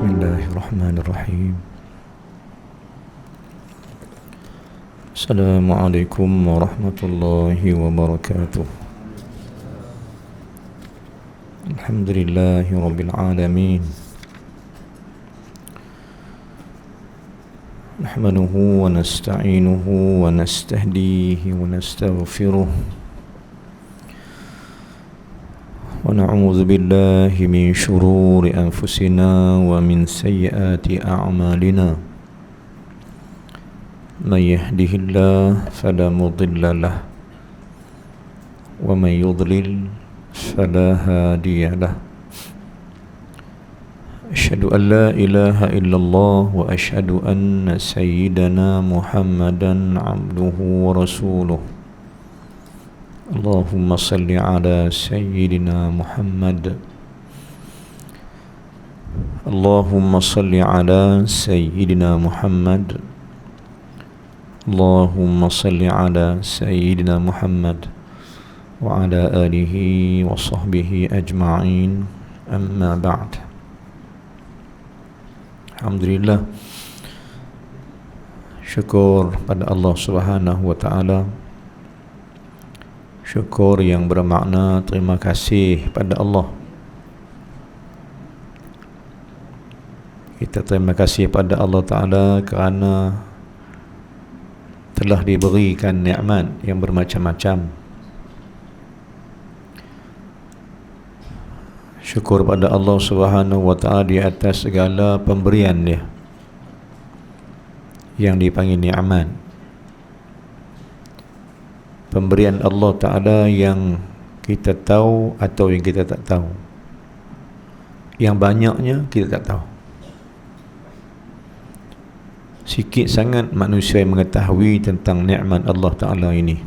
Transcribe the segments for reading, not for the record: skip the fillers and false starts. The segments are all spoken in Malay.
Bismillahirrahmanirrahim. Assalamualaikum warahmatullahi wabarakatuh. Alhamdulillahi rabbil alamin. Nahmaduhu wa nasta'inuhu wa nastahdihi wa nastaghfiruh. ونعوذ بالله من شرور أنفسنا ومن سيئات أعمالنا من يهده الله فلا مضل له ومن يضلل فلا هادي له أشهد أن لا إله إلا الله وأشهد أن سيدنا محمدا عبده ورسوله اللهم صل على سيدنا محمد اللهم صل على سيدنا محمد اللهم صل على سيدنا محمد وعلى آله وصحبه أجمعين أما بعد. Alhamdulillah, syukur pada Allah Subhanahu wa taala. Syukur yang bermakna terima kasih pada Allah. Kita terima kasih pada Allah Ta'ala kerana telah diberikan nikmat yang bermacam-macam. Syukur pada Allah Subhanahu wa Ta'ala di atas segala pemberian Dia yang dipanggil nikmat. Pemberian Allah Ta'ala yang kita tahu atau yang kita tak tahu. Yang banyaknya kita tak tahu. Sikit sangat manusia yang mengetahui tentang nikmat Allah Ta'ala ini.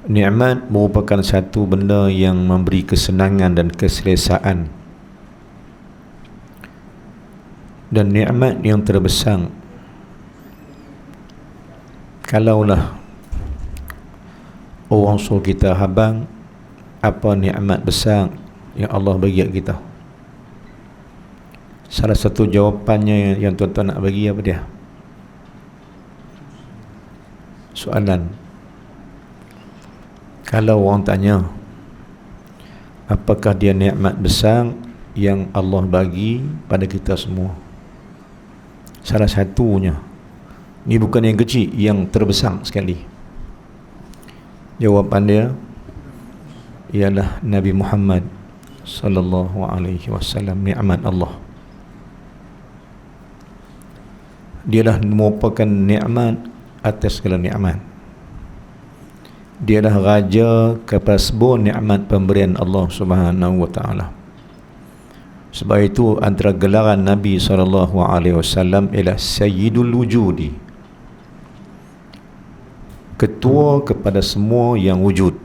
Nikmat merupakan satu benda yang memberi kesenangan dan keselesaan. Dan nikmat yang terbesar, kalaulah orang suruh kita habang apa nikmat besar yang Allah bagi kita, salah satu jawapannya yang tuan-tuan nak bagi apa dia? Soalan. Kalau orang tanya apakah dia nikmat besar yang Allah bagi pada kita semua, salah satunya, ini bukan yang kecil, yang terbesar sekali, jawapan dia ialah Nabi Muhammad sallallahu alaihi wasallam. Nikmat Allah, dialah merupakan nikmat atas segala nikmat. Dialah raja kepada sebuah nikmat pemberian Allah Subhanahu wa taala. Sebab itu antara gelaran Nabi sallallahu alaihi wasallam ialah Sayyidul Wujudi, ketua kepada semua yang wujud,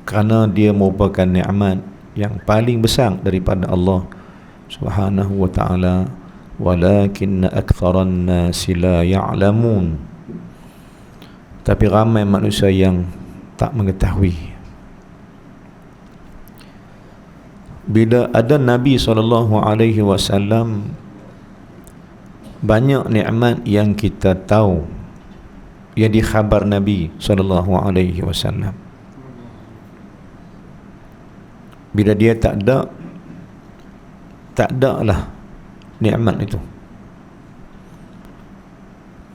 kerana dia merupakan nikmat yang paling besar daripada Allah Subhanahu wa taala. Walakinna aktsaran nasi la ya'lamun, tapi ramai manusia yang tak mengetahui. Bila ada Nabi SAW, banyak nikmat yang kita tahu, yang dikhabar Nabi SAW. Bila dia tak ada lah nikmat itu,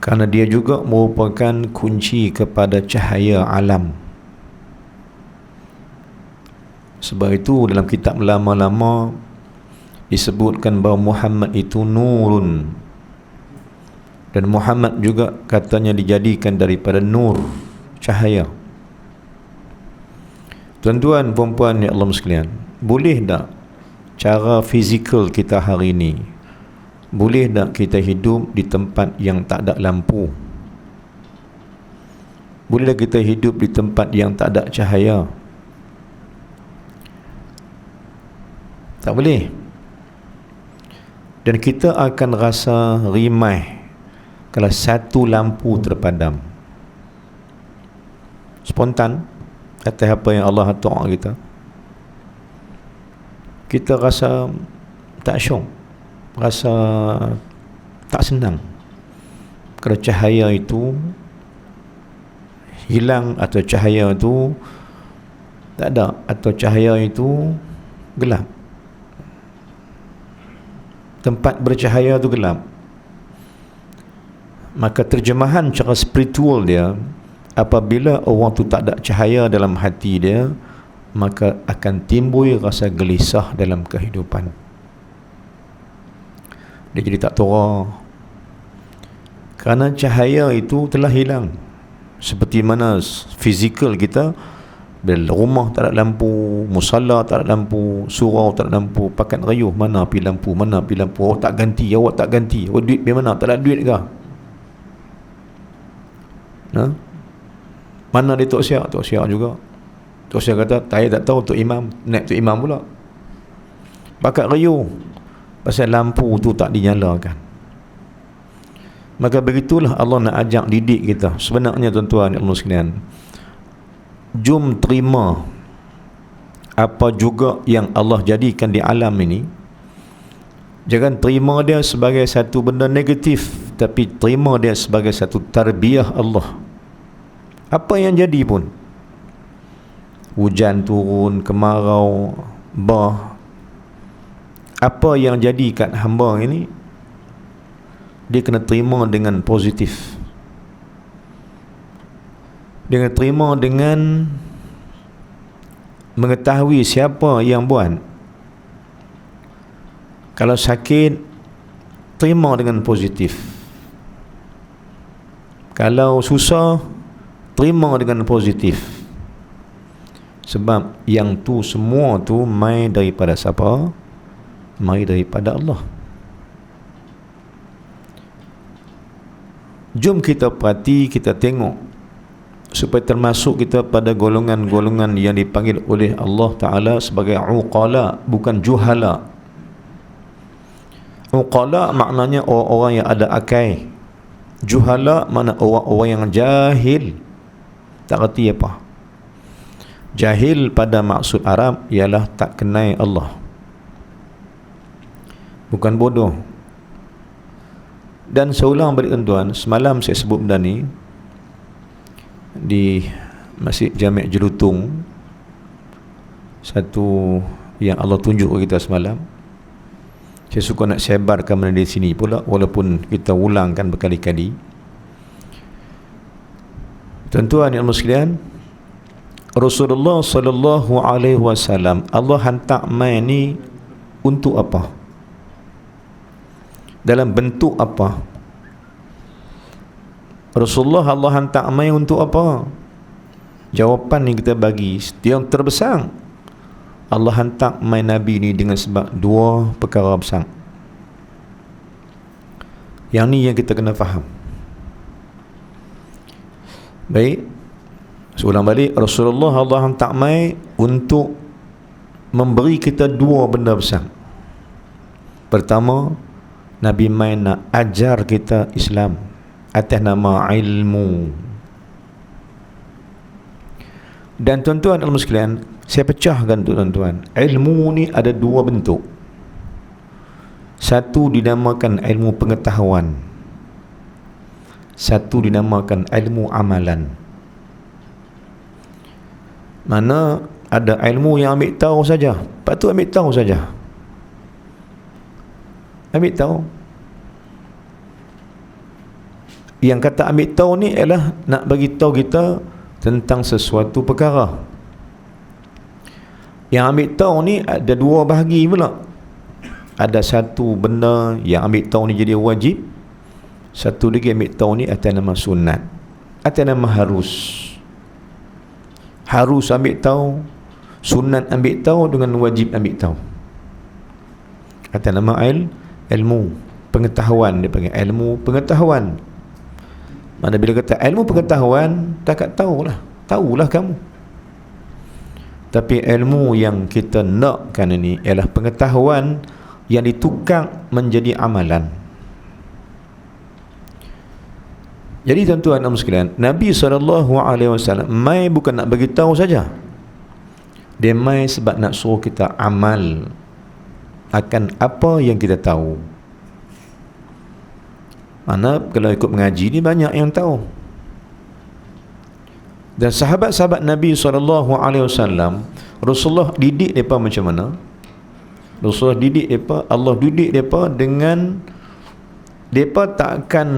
kerana dia juga merupakan kunci kepada cahaya alam. Sebab itu dalam kitab lama-lama disebutkan bahawa Muhammad itu nurun, dan Muhammad juga katanya dijadikan daripada nur, cahaya. Tuan-tuan, puan-puan ya Allah sekalian, boleh tak cara fizikal kita hari ini, boleh tak kita hidup di tempat yang tak ada lampu? Boleh tak kita hidup di tempat yang tak ada cahaya? Tak boleh. Dan kita akan rasa rimai kalau satu lampu terpadam. Spontan atas apa yang Allah atur kita. kita rasa tak syok, rasa tak senang kalau cahaya itu hilang, atau cahaya itu tak ada, atau cahaya itu gelap. Tempat bercahaya itu gelap. Maka terjemahan cara spiritual dia, apabila orang tu tak ada cahaya dalam hati dia, maka akan timbul rasa gelisah dalam kehidupan. Dia jadi tak tora, kerana cahaya itu telah hilang. Seperti mana fizikal kita, bila rumah tak ada lampu, musalla tak ada lampu, surau tak ada lampu, pakat rayuh, mana pi lampu, mana pi lampu, awak tak ganti, awak tak ganti, awak duit di mana, tak ada duit ke? Mana dia Tok Siak? Tok Siak juga. Tok Siak kata, saya tak tahu Tok Imam, naik Tok Imam pula. Pakat rayuh pasal lampu tu tak dinyalakan. Maka begitulah Allah nak ajak didik kita. Sebenarnya tuan-tuan Allah sekalian, jom terima apa juga yang Allah jadikan di alam ini. Jangan terima dia sebagai satu benda negatif, tapi terima dia sebagai satu tarbiyah Allah. Apa yang jadi pun, hujan turun, kemarau, bah, apa yang jadi kat hamba ini, dia kena terima dengan positif. Dia kena terima dengan mengetahui siapa yang buat. Kalau sakit, terima dengan positif. Kalau susah, terima dengan positif. Sebab yang tu semua tu mai daripada siapa? Mai daripada Allah. Jom kita perhati, kita tengok, supaya termasuk kita pada golongan-golongan yang dipanggil oleh Allah Ta'ala sebagai uqala, bukan juhala. Uqala maknanya orang-orang yang ada akal. Juhala makna orang-orang yang jahil, tak reti apa. Jahil pada maksud Arab ialah tak kenal Allah, bukan bodoh. Dan seulang balik tuan-tuan, semalam saya sebut benda ni di Masjid Jami' Jelutung, satu yang Allah tunjuk kita semalam. Saya suka nak sebarkan benda di sini pula, walaupun kita ulangkan berkali-kali. Tuan-tuan yang sekalian, Rasulullah sallallahu alaihi wasallam Allah hantar mai ni untuk apa? Dalam bentuk apa? Rasulullah Allah hantar mai untuk apa? Jawapan yang kita bagi yang terbesar, Allah hantar mai Nabi ni dengan sebab dua perkara besar. Yang ni yang kita kena faham. Baik, seulang balik, Rasulullah Allah hantar mai untuk memberi kita dua benda besar. Pertama, Nabi mai nak ajar kita Islam atas nama ilmu. Dan tuan-tuan dan sekalian, saya pecahkan tuan-tuan, ilmu ni ada dua bentuk. Satu dinamakan ilmu pengetahuan, satu dinamakan ilmu amalan. Mana ada ilmu yang ambil tahu saja, patut ambil tahu saja, ambil tahu. Yang kata ambil tahu ni ialah nak bagi tahu kita tentang sesuatu perkara. Yang ambil tahu ni ada dua bahagi pula. Ada satu benda yang ambil tahu ni jadi wajib, satu lagi ambil tahu ni atas nama sunat, atas nama harus. Harus ambil tahu, sunat ambil tahu, dengan wajib ambil tahu, atas nama ilmu pengetahuan. Dia panggil ilmu pengetahuan. Mana bila kata ilmu pengetahuan, takat tahulah kamu. Tapi ilmu yang kita nakkan ini ialah pengetahuan yang ditukar menjadi amalan. Jadi tuan-tuan dan sekalian, Nabi SAW mai bukan nak bagi tahu saja. Dia mai sebab nak suruh kita amal akan apa yang kita tahu. Mana kalau ikut mengaji ni banyak yang tahu. Dan sahabat-sahabat Nabi SAW, Rasulullah didik mereka macam mana? Rasulullah didik mereka, Allah didik mereka dengan mereka tak akan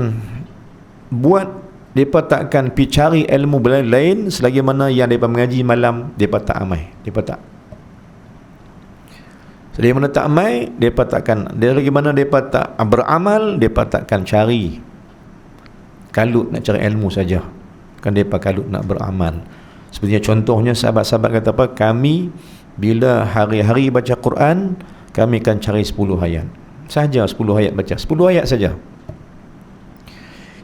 buat, mereka tak akan pergi cari ilmu lain selagi mana yang mereka mengaji malam, mereka tak amai, mereka tak. Selagi mana tak amai, mereka takkan, selagi mana mereka tak beramal, mereka takkan cari, kalut nak cari ilmu saja, kan mereka kalut nak beramal. Sepertinya contohnya sahabat-sahabat kata apa, kami bila hari-hari baca Quran, kami akan cari 10 ayat saja, 10 ayat baca, 10 ayat saja,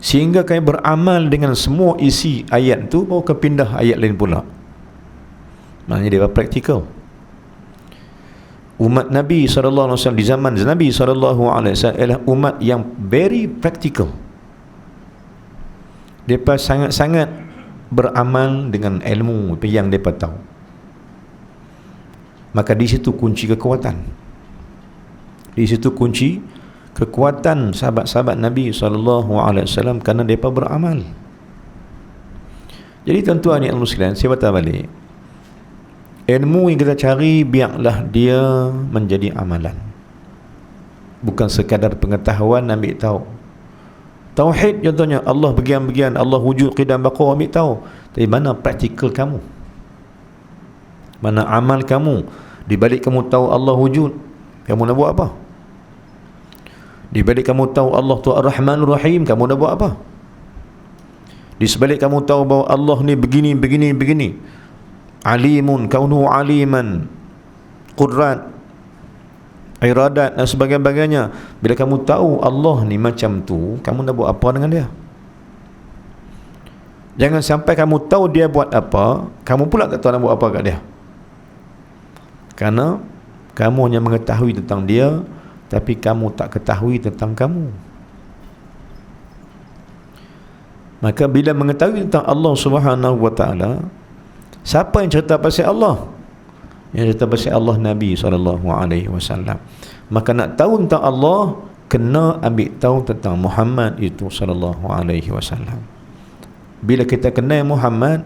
sehingga kami beramal dengan semua isi ayat tu, baru kami pindah ayat lain pula. Maknanya dia praktikal. Umat Nabi SAW di zaman Nabi SAW adalah umat yang very practical. Mereka sangat-sangat beramal dengan ilmu yang mereka tahu. Maka di situ kunci kekuatan. Di situ kunci kekuatan sahabat-sahabat Nabi SAW, kerana mereka beramal. Jadi tuan-tuan yang muslim, saya batal balik, ilmu yang kita cari biarlah dia menjadi amalan, bukan sekadar pengetahuan ambil tahu. Tauhid contohnya, Allah bagian-bagian, Allah wujud, qidam, baqa, ambil tahu. Tapi mana praktikal kamu? Mana amal kamu? Di balik kamu tahu Allah wujud, kamu nak buat apa? Di balik kamu tahu Allah tu Ar-Rahmanur Rahim, kamu nak buat apa? Di sebalik kamu tahu bahawa Allah ni begini, begini, begini, alimun, kaunuhu aliman, qudrat, iradat dan sebagainya. Bila kamu tahu Allah ni macam tu, kamu nak buat apa dengan dia? Jangan sampai kamu tahu dia buat apa, kamu pula tak tahu nak buat apa kat dia. Kerana kamu hanya mengetahui tentang dia, tapi kamu tak ketahui tentang kamu. Maka bila mengetahui tentang Allah Subhanahu wa ta'ala, siapa yang cerita pasal Allah? Yang cerita pasal Allah Nabi SAW. Maka nak tahu tentang Allah, kena ambil tahu tentang Muhammad itu SAW. Bila kita kenal Muhammad,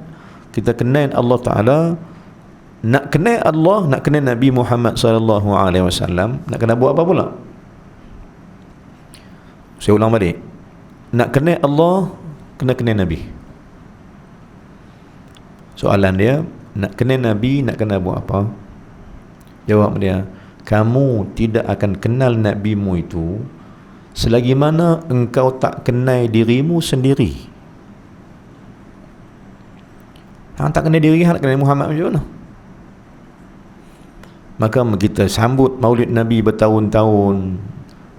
kita kenal Allah Ta'ala. Nak kenal Allah, nak kenal Nabi Muhammad SAW, nak kena buat apa pula? Saya ulang balik. Nak kenal Allah, kena kenal Nabi. Soalan dia, nak kenal Nabi, nak kena buat apa? Jawab dia, kamu tidak akan kenal Nabimu itu selagi mana engkau tak kenal dirimu sendiri. Hang tak kenal diri, hang nak kenal Muhammad macam mana? Maka kita sambut Maulid Nabi bertahun-tahun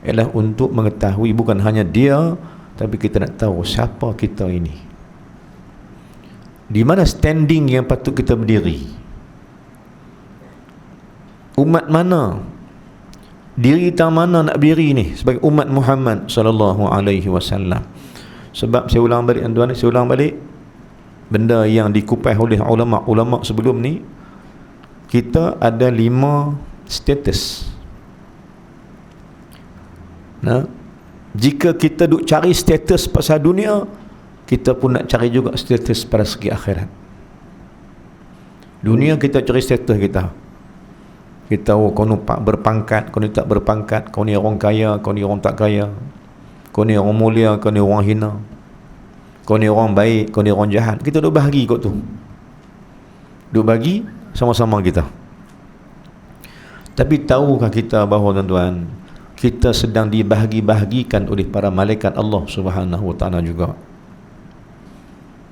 ialah untuk mengetahui bukan hanya dia, tapi kita nak tahu siapa kita ini, di mana standing yang patut kita berdiri, umat mana, diri kita mana nak berdiri ni sebagai umat Muhammad SAW. Sebab saya ulang balik tuan-tuan, saya ulang balik benda yang dikupas oleh ulama-ulama sebelum ni. Kita ada 5 status. Nah, jika kita duk cari status pasal dunia, kita pun nak cari juga status pada segi akhirat. Dunia kita cari status kita. Kita kau ni berpangkat, kau ni tak berpangkat, kau ni orang kaya, kau ni orang tak kaya, kau ni orang mulia, kau ni orang hina, kau ni orang baik, kau ni orang jahat. Kita duk bahagi kot tu. Duk bagi sama-sama kita. Tapi tahukah kita bahawa tuan-tuan, kita sedang dibahagi-bahagikan oleh para malaikat Allah Subhanahu wa ta'ala juga.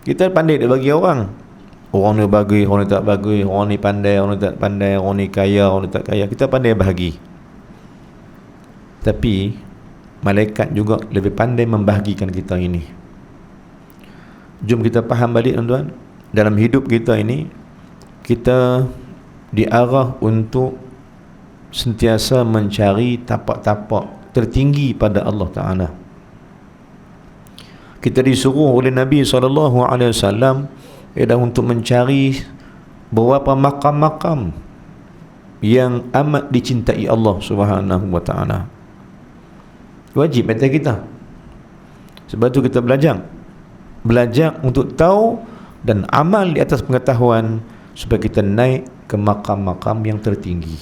Kita pandai dia bagi orang. Orang ni bagi, orang ni tak bagi, orang ni pandai, orang ni tak pandai, orang ni kaya, orang ni tak kaya. Kita pandai bahagi. Tapi malaikat juga lebih pandai membahagikan kita ini. Jom kita faham balik tuan-tuan, dalam hidup kita ini, kita diarah untuk sentiasa mencari tapak-tapak tertinggi pada Allah Ta'ala. Kita disuruh oleh Nabi SAW ialah untuk mencari beberapa makam-makam yang amat dicintai Allah Subhanahu wa ta'ala. Wajib atas kita. Sebab tu kita belajar untuk tahu dan amal di atas pengetahuan supaya kita naik ke makam-makam yang tertinggi.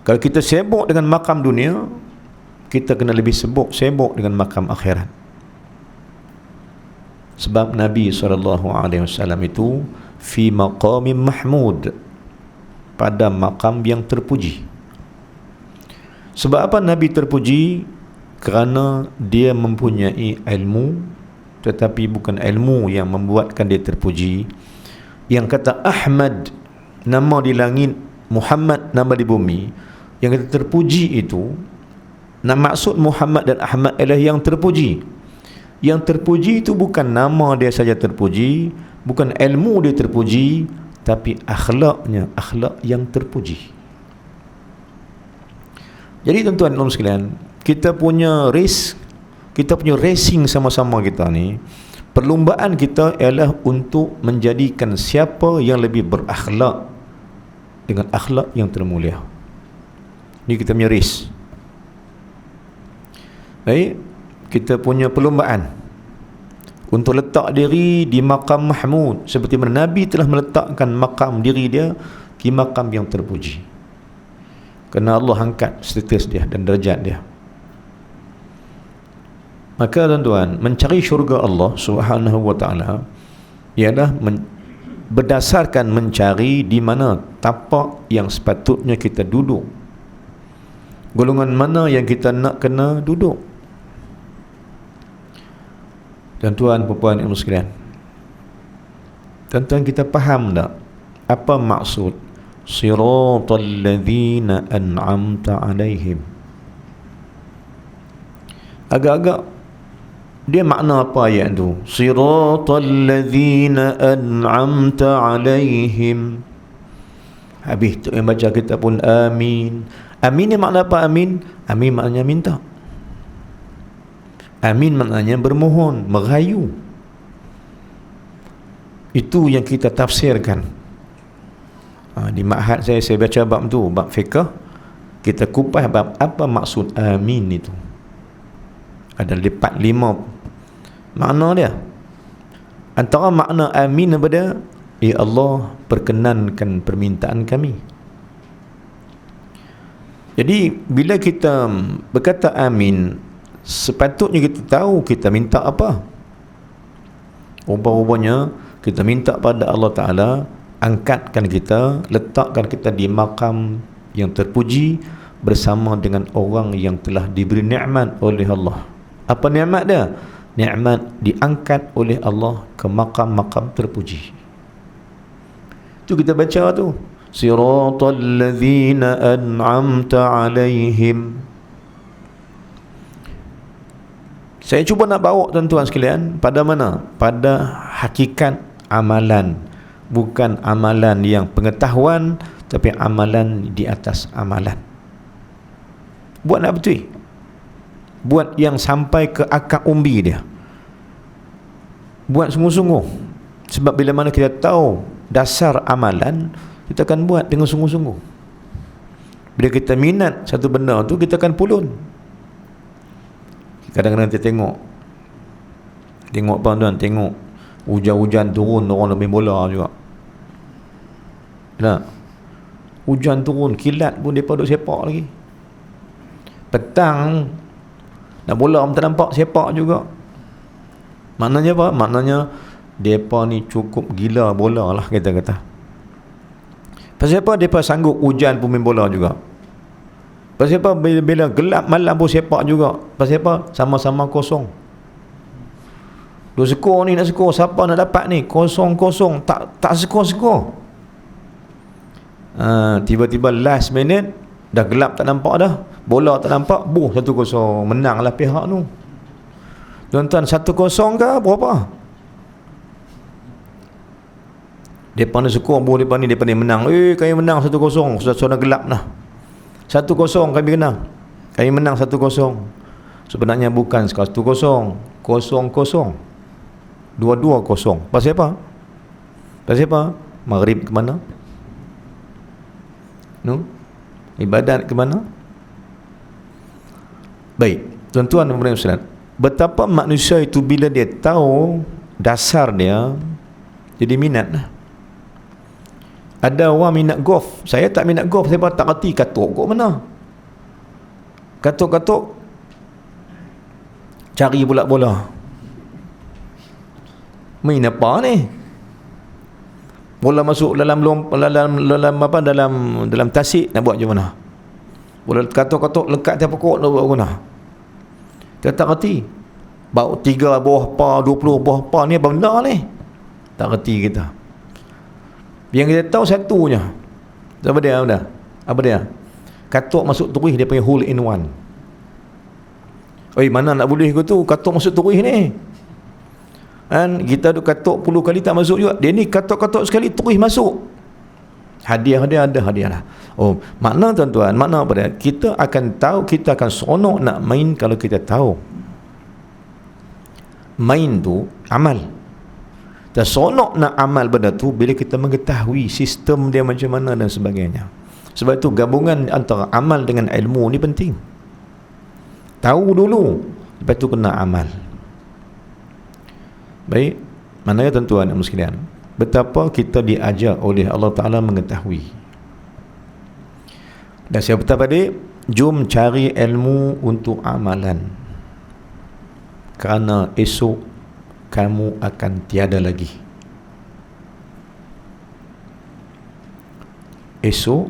Kalau kita sibuk dengan makam dunia, kita kena lebih sibuk dengan makam akhirat. Sebab Nabi SAW itu fi maqamin mahmud, pada makam yang terpuji. Sebab apa Nabi terpuji? Kerana dia mempunyai ilmu, tetapi bukan ilmu yang membuatkan dia terpuji. Yang kata Ahmad, nama di langit, Muhammad nama di bumi. Yang kata terpuji itu, maksud Muhammad dan Ahmad adalah yang terpuji. Yang terpuji itu bukan nama dia saja terpuji, bukan ilmu dia terpuji, tapi akhlaknya, akhlak yang terpuji. Jadi tuan-tuan dan sekalian, kita punya race, kita punya racing sama-sama kita ni, perlumbaan kita ialah untuk menjadikan siapa yang lebih berakhlak dengan akhlak yang termulia. Ini kita punya race. Baik, kita punya perlumbaan untuk letak diri di makam mahmud, seperti mana Nabi telah meletakkan makam diri dia di makam yang terpuji. Kerana Allah angkat status dia dan derajat dia. Maka tuan-tuan, mencari syurga Allah Subhanahu wa ta'ala ialah berdasarkan mencari di mana tapak yang sepatutnya kita duduk, golongan mana yang kita nak kena duduk. Tuan-tuan, puan-puan ilmu sekalian, tuan-tuan, kita faham tak apa maksud siratal ladzina an'amta alaihim? Agak-agak dia makna apa ayat tu? Siratal ladzina an'amta alaihim. Habis tu yang baca kita pun amin. Amin ni makna apa amin? Amin maknanya minta. Amin maknanya bermohon, merayu. Itu yang kita tafsirkan. Di ma'had saya baca bab tu, bab fiqh. Kita kupas bab apa maksud amin itu. Ada 4-5 makna dia. Antara makna amin daripada, ya Allah, perkenankan permintaan kami. Jadi bila kita berkata amin, sepatutnya kita tahu kita minta apa. Rupa-rupanya kita minta pada Allah Ta'ala angkatkan kita, letakkan kita di makam yang terpuji bersama dengan orang yang telah diberi nikmat oleh Allah. Apa nikmat dia? Nikmat diangkat oleh Allah ke makam-makam terpuji. Itu kita baca tu, siratal ladzina an'amta alaihim. Saya cuba nak bawa tuan-tuan sekalian pada mana? Pada hakikat amalan. Bukan amalan yang pengetahuan, tapi amalan di atas amalan. Buat nak betul. Buat yang sampai ke akar umbi dia. Buat sungguh-sungguh. Sebab bila mana kita tahu dasar amalan, kita akan buat dengan sungguh-sungguh. Bila kita minat satu benda tu, kita akan pulun. Kadang-kadang kita tengok apa tuan? Tengok hujan-hujan turun, orang main bola juga. Nah, hujan turun, kilat pun mereka duduk sepak lagi. Petang nak bola pun tak nampak, sepak juga. Maknanya apa? Maknanya mereka ni cukup gila bola lah, kita kata. Pasal apa mereka sanggup hujan pun main bola juga? Pasal apa bila gelap malam pun sepak juga? Pasal apa? Sama-sama kosong. Dua skor ni nak skor, siapa nak dapat ni? Kosong-kosong, tak skor-skor. Tiba-tiba last minute dah gelap, tak nampak dah, bola tak nampak, 1-0, menanglah pihak tu. Tuan-tuan, 1-0 ke berapa? Depa ni skor, depa ni menang. Kami menang 1-0, sudah gelap dah. 1-0 kami menang 1-0. Sebenarnya bukan 1-0, 0-0, 2-2-0. Pasal apa? Maghrib ke mana? No? Ibadat ke mana? Baik, tuan-tuan dan puan-puan, betapa manusia itu bila dia tahu dasar dia, jadi minat lah. Ada orang minat golf, saya tak minat golf, saya pun tak reti katuk kot mana. Katuk-katuk cari bola-bola. Main apa ni? Bola masuk dalam dalam tasik, nak buat macam mana? Bola katuk-katuk lekat atas pokok, nak buat macam mana? Dia tak reti. Bau 3 buah par, 20 buah par ni apa benda ni? Tak reti kita. Yang kita tahu satunya. Apa dia? Apa dia? Katuk masuk turis, dia punya hole in one. Oi, mana nak boleh ke tu? Katuk masuk turis ni. Kan kita ada katuk 10 kali tak masuk juga. Dia ni katuk-katuk sekali turis masuk. Hadiah dia ada hadiah lah. Oh, makna tuan-tuan, makna apa dia? Kita akan tahu, kita akan seronok nak main kalau kita tahu. Main tu amal. Dan seronok nak amal benda tu bila kita mengetahui sistem dia macam mana dan sebagainya. Sebab itu gabungan antara amal dengan ilmu ni penting. Tahu dulu, lepas tu kena amal. Baik, maknanya tuan-tuan dan sekalian, betapa kita diajar oleh Allah Ta'ala mengetahui. Dan saya berkata tadi, jom cari ilmu untuk amalan, kerana esok kamu akan tiada lagi. Esok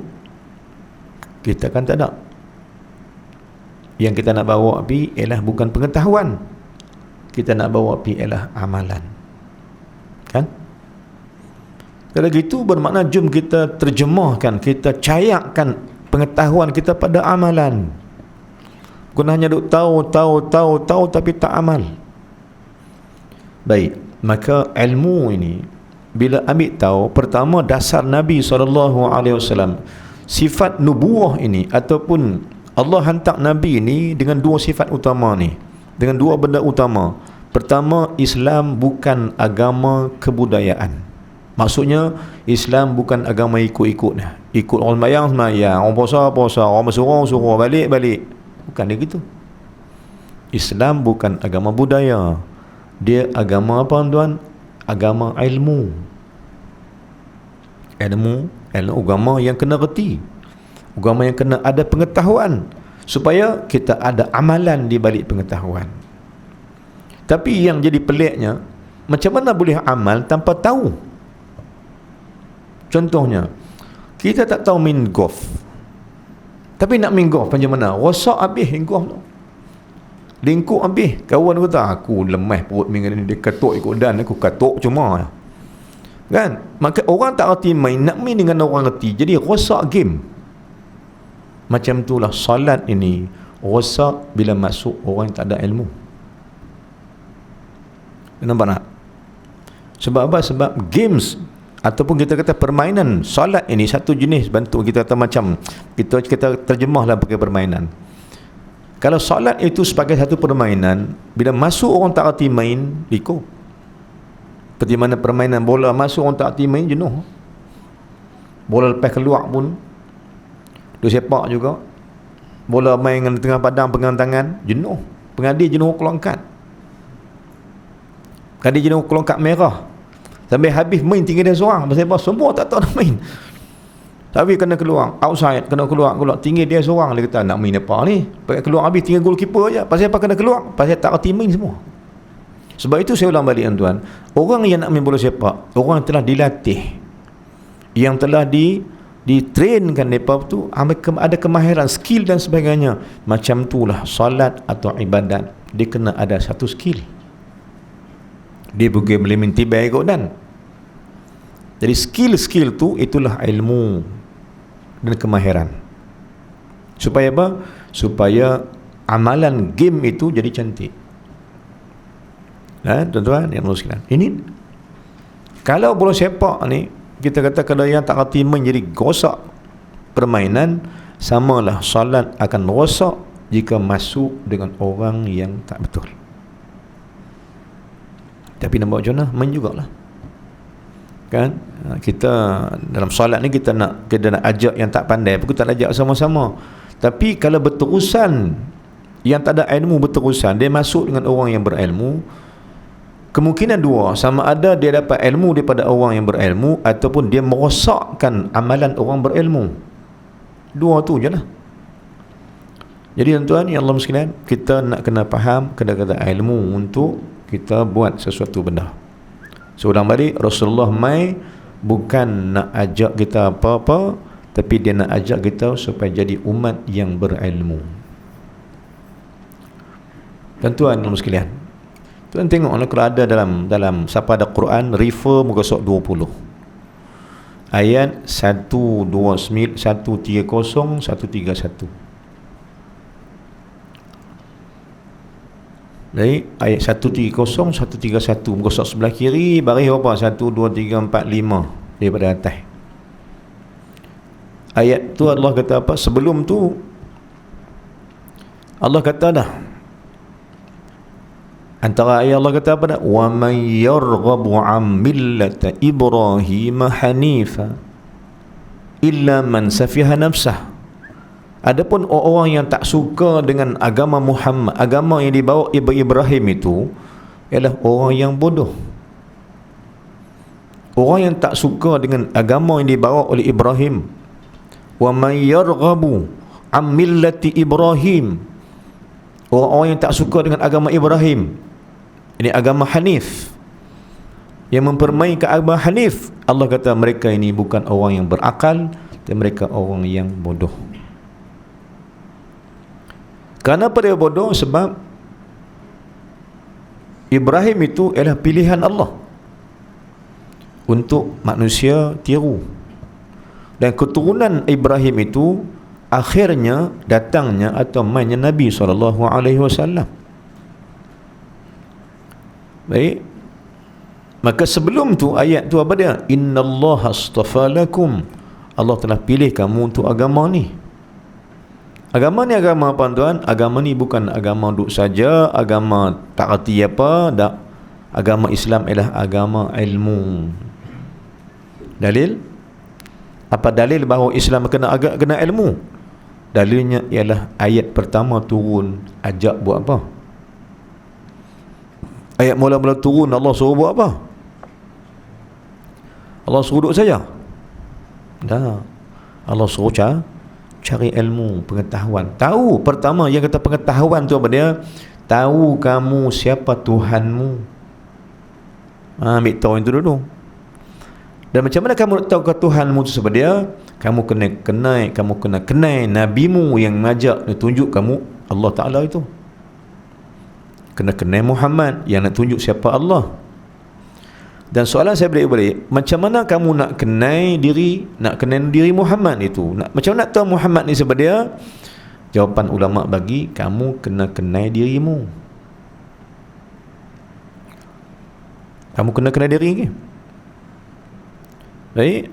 kita akan tak ada. Yang kita nak bawa pergi ialah bukan pengetahuan, kita nak bawa pergi ialah amalan. Kan? Kalau gitu bermakna jom kita terjemahkan, kita cayakkan pengetahuan kita pada amalan. Bukan hanya duk tahu tapi tak amal. Baik, maka ilmu ini bila ambil tahu, pertama dasar Nabi SAW, sifat nubuah ini ataupun Allah hantar Nabi ini dengan dua sifat utama ni, dengan dua benda utama. Pertama, Islam bukan agama kebudayaan. Maksudnya Islam bukan agama ikut-ikut. Ikut orang sembahyang, orang puasa, orang bersuruh, balik. Bukan dia gitu. Islam bukan agama budaya. Dia agama apa tuan? Agama ilmu. Ilmu agama yang kena reti. Agama yang kena ada pengetahuan, supaya kita ada amalan di balik pengetahuan. Tapi yang jadi peliknya, macam mana boleh amal tanpa tahu? Contohnya, kita tak tahu main golf, tapi nak main golf macam mana? Rosak habis golf tu, lingkup habis. Kawan kata, aku lemah perut main ni, dia katuk ikut dan aku katuk cuma. Kan? Maka orang tak reti main, nak main dengan orang reti, jadi rosak game. Macam itulah salat ini rosak bila masuk orang yang tak ada ilmu. Nampak tak? Sebab apa? Sebab games ataupun kita kata permainan salat ini satu jenis bentuk, kita kata macam kita terjemahlah pakai permainan. Kalau salat itu sebagai satu permainan, bila masuk orang tak reti main, ikut. Seperti mana permainan bola, masuk orang tak reti main, jenuh. Bola lepas keluar pun, dia sepak juga. Bola main dengan tengah padang pegang tangan, jenuh. Pengadil jenuh keluar angkat. Pengadil jenuh keluar angkat merah. Sampai habis main tinggal dia seorang. Pasal apa? Semua tak tahu nak main. Tapi kena keluar outside, kena keluar tinggal dia seorang. Dia kata nak main apa ni? Pakai keluar habis tinggal goalkeeper aja. Pasal apa kena keluar? Pasal tak reti main semua. Sebab itu saya ulang balik tuan, orang yang nak main bola sepak, orang yang telah dilatih, yang telah ditrainkan mereka tu, ada kemahiran, skill dan sebagainya. Macam itulah salat atau ibadat, dia kena ada satu skill. Dia boleh minti baik kot dan. Jadi skill tu itulah ilmu dan kemahiran. Supaya apa? Supaya amalan game itu jadi cantik. Tuan-tuan yang sekalian, ini kalau bola sepak ni, kita kata kalau yang tak reti main jadi rosak permainan, samalah salat akan rosak jika masuk dengan orang yang tak betul. Tapi nak buat macam mana? Main jugalah. Kan? Kita dalam solat ni kita nak ajak yang tak pandai, kita nak ajak sama-sama. Tapi kalau berterusan, yang tak ada ilmu berterusan, dia masuk dengan orang yang berilmu, kemungkinan dua, sama ada dia dapat ilmu daripada orang yang berilmu ataupun dia merosakkan amalan orang berilmu. Dua tu je lah. Jadi tuan-tuan yang Allah sekalian, kita nak kena faham kadang-kadang ilmu untuk kita buat sesuatu benda. Seorang balik, Rasulullah mai bukan nak ajak kita apa-apa, tapi dia nak ajak kita supaya jadi umat yang berilmu. Tuan-tuan yang sekalian, tuan tengoklah kalau ada dalam siapa ada Quran, refer muka surat 20. Ayat 129 130 131. Dari ayat 130 131 muka surat sebelah kiri, baris berapa? 1 2 3 4 5 daripada atas. Ayat tu Allah kata apa? Sebelum tu Allah kata dah, antara ayat Allah kata apa dah? Wa man yarghabu 'an millati Ibrahim hanifa illa man safiha nafsah. Adapun orang yang tak suka dengan agama Muhammad, agama yang dibawa Ibrahim itu, ialah orang yang bodoh. Orang yang tak suka dengan agama yang dibawa oleh Ibrahim. Wa man yarghabu 'an millati Ibrahim. Orang-orang yang tak suka dengan agama Ibrahim, ini agama Hanif, yang mempermainkan agama Hanif, Allah kata mereka ini bukan orang yang berakal, dan mereka orang yang bodoh. Kenapa dia bodoh? Sebab Ibrahim itu ialah pilihan Allah untuk manusia tiru, dan keturunan Ibrahim itu akhirnya datangnya atau mainnya Nabi SAW. Baik, maka sebelum tu ayat tu apa dia? Innallaha astafa lakum, Allah telah pilih kamu untuk agama ni. Agama ni agama apa tuan? Agama ni bukan agama duduk saja, agama tak erti apa, tak. Agama Islam ialah agama ilmu. Dalil? Apa dalil bahawa Islam kena ilmu? Dalilnya ialah ayat pertama turun, ajak buat apa? Ayat mula-mula turun, Allah suruh buat apa? Allah suruh duduk saja? Dah. Allah suruh cari ilmu, pengetahuan. Tahu, pertama yang kata pengetahuan tu apa dia? Tahu kamu siapa Tuhanmu. Ambil tahu itu dulu. Dan macam mana kamu tahu ke Tuhanmu tu sebab dia? Kamu kena kenal nabimu yang mengajak, yang tunjuk kamu Allah Ta'ala itu. Kena kenal Muhammad yang nak tunjuk siapa Allah. Dan soalan saya balik, macam mana kamu nak kenal diri Muhammad itu? Macam mana nak tahu Muhammad ni sebab dia? Jawapan ulama bagi, kamu kena kenal dirimu. Kamu kena kenal diri ke? Baik.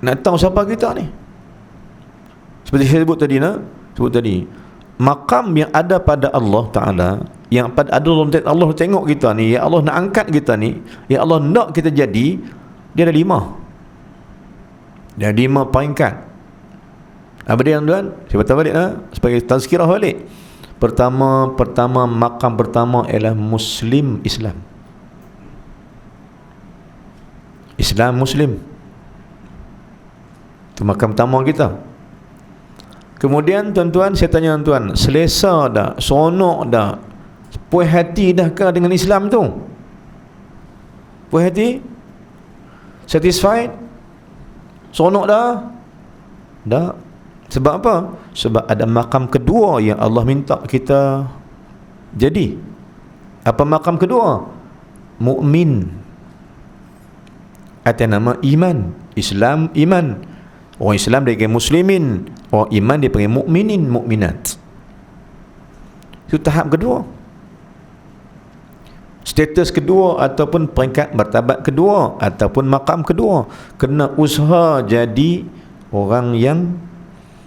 Nak tahu siapa kita ni? Seperti saya sebut tadi, makam yang ada pada Allah Ta'ala, yang pada Allah tengok kita ni, yang Allah nak angkat kita ni, yang Allah nak kita jadi, dia ada 5. Dia ada 5 peringkat. Apa dia tuan? Saya baca balik sebagai tazkirah balik. Pertama, makam pertama ialah Muslim Islam. Muslim. Itu makam pertama kita. Kemudian tuan-tuan, saya tanya tuan, selesa dah, seronok dah, puas hati dah ke dengan Islam tu? Puas hati? Satisfied? Seronok dah? Dah. Sebab apa? Sebab ada makam kedua yang Allah minta kita jadi. Apa makam kedua? Mukmin. Atas nama iman. Islam, iman. Orang Islam dia panggil muslimin, orang iman dia panggil mukminin, mukminat. Itu tahap kedua. Status kedua ataupun peringkat martabat kedua ataupun makam kedua, kena usaha jadi orang yang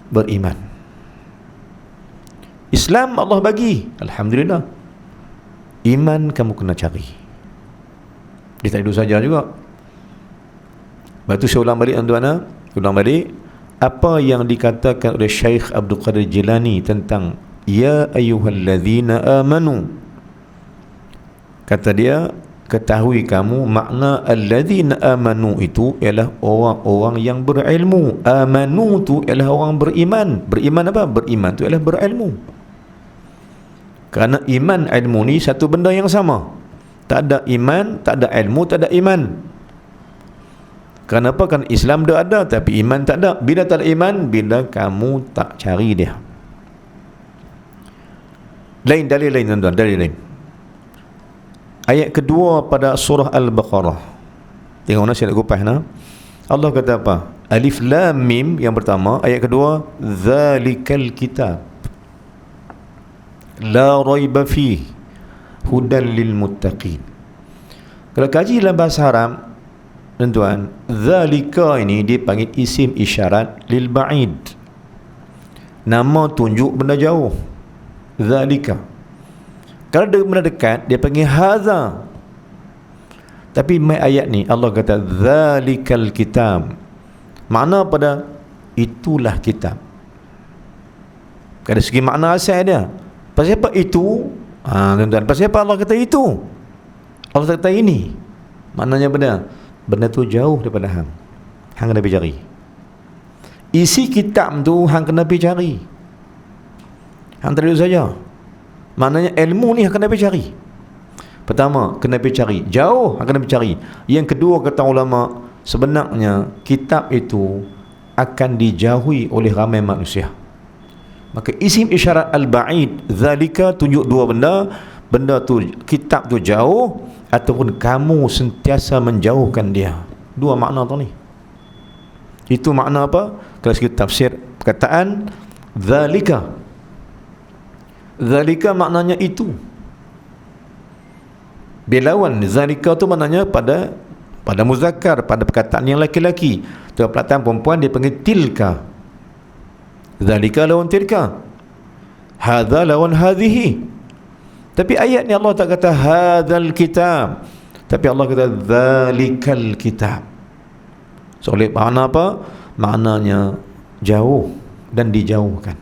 beriman. Islam Allah bagi, alhamdulillah. Iman kamu kena cari. Dia tak hidup saja juga. Lepas tu saya ulang balik tuan-tuan, ulang balik apa yang dikatakan oleh Syekh Abdul Qadir Jilani tentang ya ayyuhallazina amanu. Kata dia, ketahui kamu makna allazina amanu itu ialah orang-orang yang berilmu. Amanu tu ialah orang beriman. Beriman apa? Beriman tu ialah berilmu. Kerana iman ilmu ni satu benda yang sama. Tak ada iman, tak ada ilmu, tak ada iman. Kenapa? Kan Islam dah ada tapi iman tak ada. Bila tak ada iman, bila kamu tak cari dia. Lain dalil lain tuan-tuan, dalil lain. Ayat kedua pada surah Al-Baqarah. Tengok nak saya nak kupas nah. Allah kata apa? Alif Lam Mim yang pertama, ayat kedua, zalikal kitab la raiba fihi hudan lil muttaqin. Kalau kaji dalam bahasa Arab tuan-tuan, zalika ini dipanggil isim isyarat lil ba'id, nama tunjuk benda jauh. Zalika. Kalau dia benda dekat, dia panggil hadza. Tapi mai ayat ni Allah kata zalikal kitab, makna pada itulah kitab. Dari segi makna asal dia, pasal apa itu? Tuan-tuan, pasal apa Allah kata itu? Allah kata ini, maknanya benda tu jauh daripada hang kena pergi cari. Isi kitab tu hang kena pergi cari. Hang tak duduk saja. Maknanya ilmu ni hang kena pergi cari. Pertama, kena pergi cari. Jauh hang kena pergi cari. Yang kedua, kata ulama, sebenarnya kitab itu akan dijauhi oleh ramai manusia. Maka isim isyarat al-ba'id zalika tunjuk dua benda. Benda tu, kitab tu jauh, ataupun kamu sentiasa menjauhkan dia. Dua makna tu ni. Itu makna apa? Kalau segi tafsir perkataan zalika. Zalika maknanya itu. Bilawan zalika tu maknanya pada muzakkar, pada perkataan yang laki-laki. Tu perkataan perempuan dia panggil tilka. Zalika lawan tilka. Hadza lawan hadhihi. Tapi ayat ni Allah tak kata hadzal kitab, tapi Allah kata zalikal kitab. So oleh makna apa? Maknanya jauh dan dijauhkan.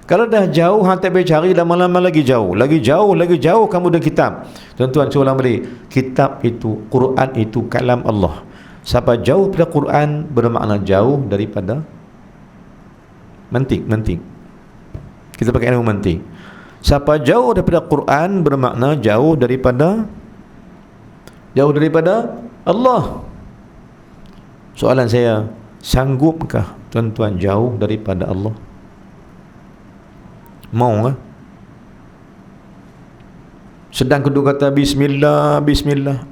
Kalau dah jauh hang tak boleh cari, lama-lama lagi jauh, lagi jauh, lagi jauh kamu dengan kitab. Tuan-tuan, saya ulang balik, kitab itu, Quran itu kalam Allah. Siapa jauh pada Quran bermakna jauh daripada mantik. Kita pakai ilmu mantik. Siapa jauh daripada Quran bermakna jauh daripada Allah. Soalan saya, sanggupkah tuan-tuan jauh daripada Allah? Mau ke? Sedang kedua kata bismillah.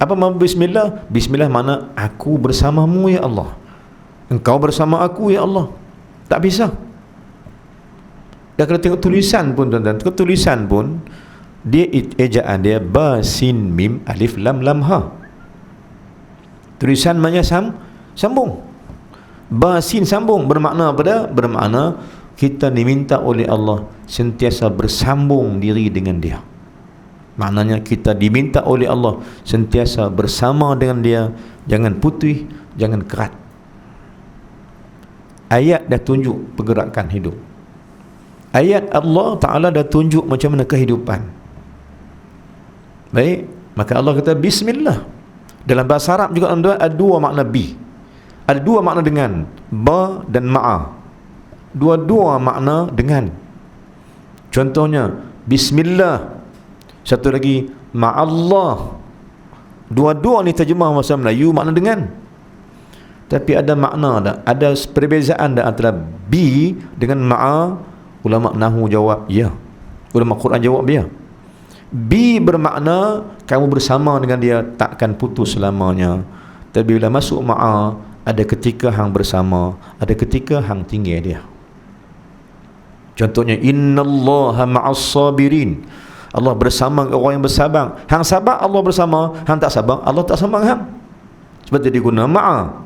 Apa makna bismillah? Bismillah mana aku bersamamu ya Allah. Engkau bersama aku ya Allah. Tak bisa. Dan kalau tengok tulisan pun tuan-tuan, tulisan pun dia ejaan dia ba sin mim alif lam lam ha. Tulisan maknanya sambung. Ba sin sambung bermakna apa? Bermakna kita diminta oleh Allah sentiasa bersambung diri dengan dia. Maknanya kita diminta oleh Allah sentiasa bersama dengan dia, jangan putih, jangan kerat. Ayat dah tunjuk pergerakan hidup. Ayat Allah Ta'ala dah tunjuk macam mana kehidupan. Baik, maka Allah kata bismillah. Dalam bahasa Arab juga ada dua makna bi. Ada dua makna dengan, ba dan ma'a. Dua-dua makna dengan. Contohnya bismillah, satu lagi ma'allah. Dua-dua ni terjemah bahasa Melayu makna dengan. Tapi ada makna dah, ada perbezaan dah antara bi dengan ma'a. Ulama Nahu jawab ya, ulama Quran jawab ya. Bi bermakna kamu bersama dengan dia, takkan putus selamanya. Tapi bila masuk ma'a, ada ketika hang bersama, ada ketika hang tinggal dia. Contohnya innallaha ma'as sabirin. Allah bersama orang yang bersabar. Hang sabar, Allah bersama. Hang tak sabar, Allah tak sama hang. Sebab dia guna ma'a.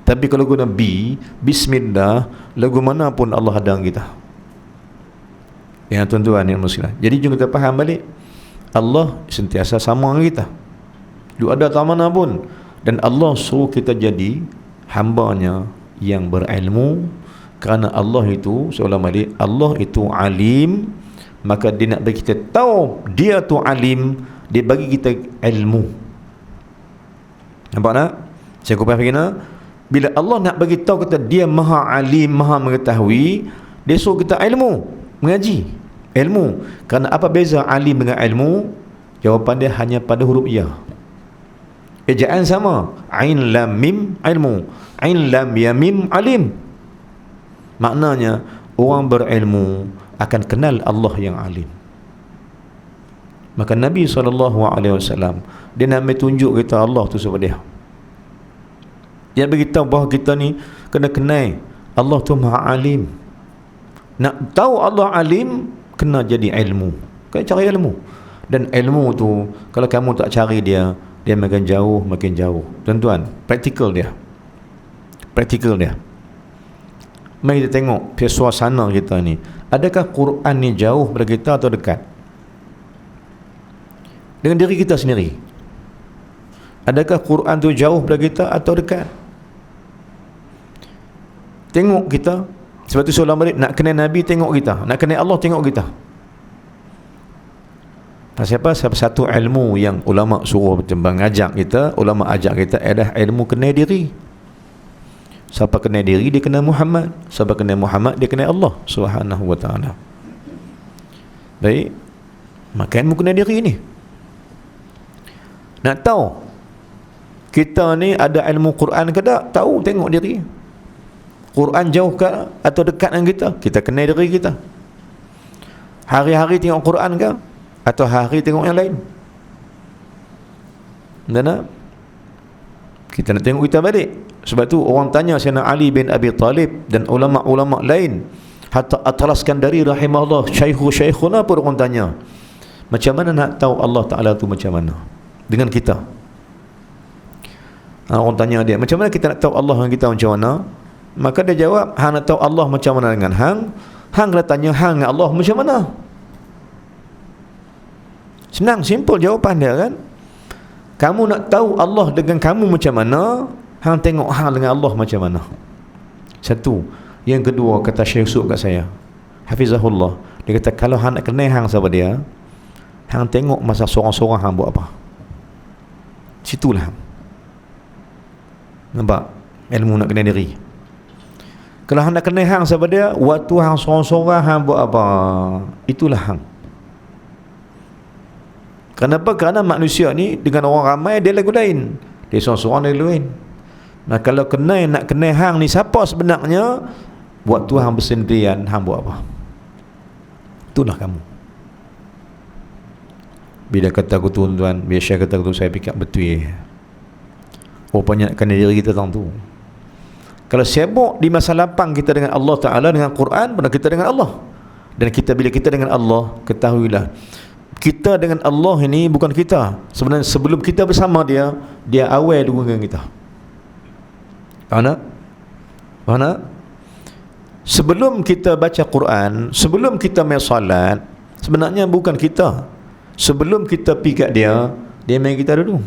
Tapi kalau guna bi, bismillah, lagu mana pun Allah hadang kita. Ya tuan-tuan yang muslim. Jadi jom kita faham balik, Allah sentiasa sama dengan kita. duk ada tak mana pun. Dan Allah suruh kita jadi hambanya yang berilmu, kerana Allah itu, seolah balik, Allah itu alim, maka dia nak bagi kita tahu dia tu alim, dia bagi kita ilmu. Nampak tak? Saya kupas begini, bila Allah nak bagi tahu kita dia maha alim, maha mengetahui, dia suruh kita ilmu, mengaji ilmu. Kerana apa beza alim dengan ilmu? Jawapan dia hanya pada huruf ya. Ejaan sama, ain lam mim ilmu, ain lam ya mim alim. Maknanya orang berilmu akan kenal Allah yang alim. Maka Nabi SAW dia nak tunjuk kita Allah tu sebab dia. Dia beritahu bahawa kita ni kena kenal Allah tu maha alim. Nak tahu Allah alim, kena jadi ilmu. Kena cari ilmu. Dan ilmu tu kalau kamu tak cari dia, dia makin jauh. Tuan-tuan, praktikal dia. Mari kita tengok suasana kita ni. Adakah Quran ni jauh daripada kita atau dekat? Dengan diri kita sendiri. Adakah Quran tu jauh daripada kita atau dekat? Tengok kita. Sebab tu seolah balik, nak kenal Nabi tengok kita, nak kenal Allah tengok kita. Siapa satu ilmu yang ulama suruh mengajak kita, ulama ajak kita adalah ilmu kenal diri. Siapa kenal diri, dia kenal Muhammad. Siapa kenal Muhammad, dia kenal Allah Subhanahu wa ta'ala. Baik, maka ilmu kenal diri ni. Nak tahu kita ni ada ilmu Quran ke tak? Tahu, tengok diri. Quran jauh ke atau dekat dengan kita? Kita kenal diri kita. Hari-hari tengok Quran ke atau hari tengok yang lain? Dan kita nak tengok kita balik. Sebab tu orang tanya Sayyidina Ali bin Abi Talib dan ulama-ulama lain, hatta Atras Skandari rahimahullah, syekhuna pun orang tanya, macam mana nak tahu Allah Ta'ala tu macam mana dengan kita? Orang tanya dia, macam mana kita nak tahu Allah dengan kita macam mana? Maka dia jawab, hang nak tahu Allah macam mana dengan hang kena tanya hang dengan Allah macam mana. Senang, simple jawapan dia kan. Kamu nak tahu Allah dengan kamu macam mana, hang tengok hang dengan Allah macam mana. Satu. Yang kedua, kata Syekh Yusuf kat saya, hafizahullah, dia kata kalau hang nak kenal hang sama dia, hang tengok masa seorang-seorang hang buat apa. Situlah hang. Nampak? Ilmu nak kenal diri. Kalau hang nak kenal hang sama dia, waktu hang seorang-seorang hang buat apa, itulah hang. Kenapa? Kerana manusia ni dengan orang ramai dia lagu lain, dia seorang-seorang dia lagu lain. Nah, kalau nak kenal hang ni siapa sebenarnya, waktu hang bersendirian hang buat apa, itulah kamu. Bila kata aku tuan-tuan, bila Syekh kata aku, saya fikir betul. Rupanya nak kenal diri kita tentu. Kalau sibuk di masa lapang kita dengan Allah Ta'ala, dengan Quran, benar kita dengan Allah. Dan bila kita dengan Allah, ketahuilah kita dengan Allah ini bukan kita. Sebenarnya sebelum kita bersama dia, dia awal dulu dengan kita. Mana? Sebelum kita baca Quran, sebelum kita main salat, sebenarnya bukan kita. Sebelum kita pergi kat dia main kita dulu.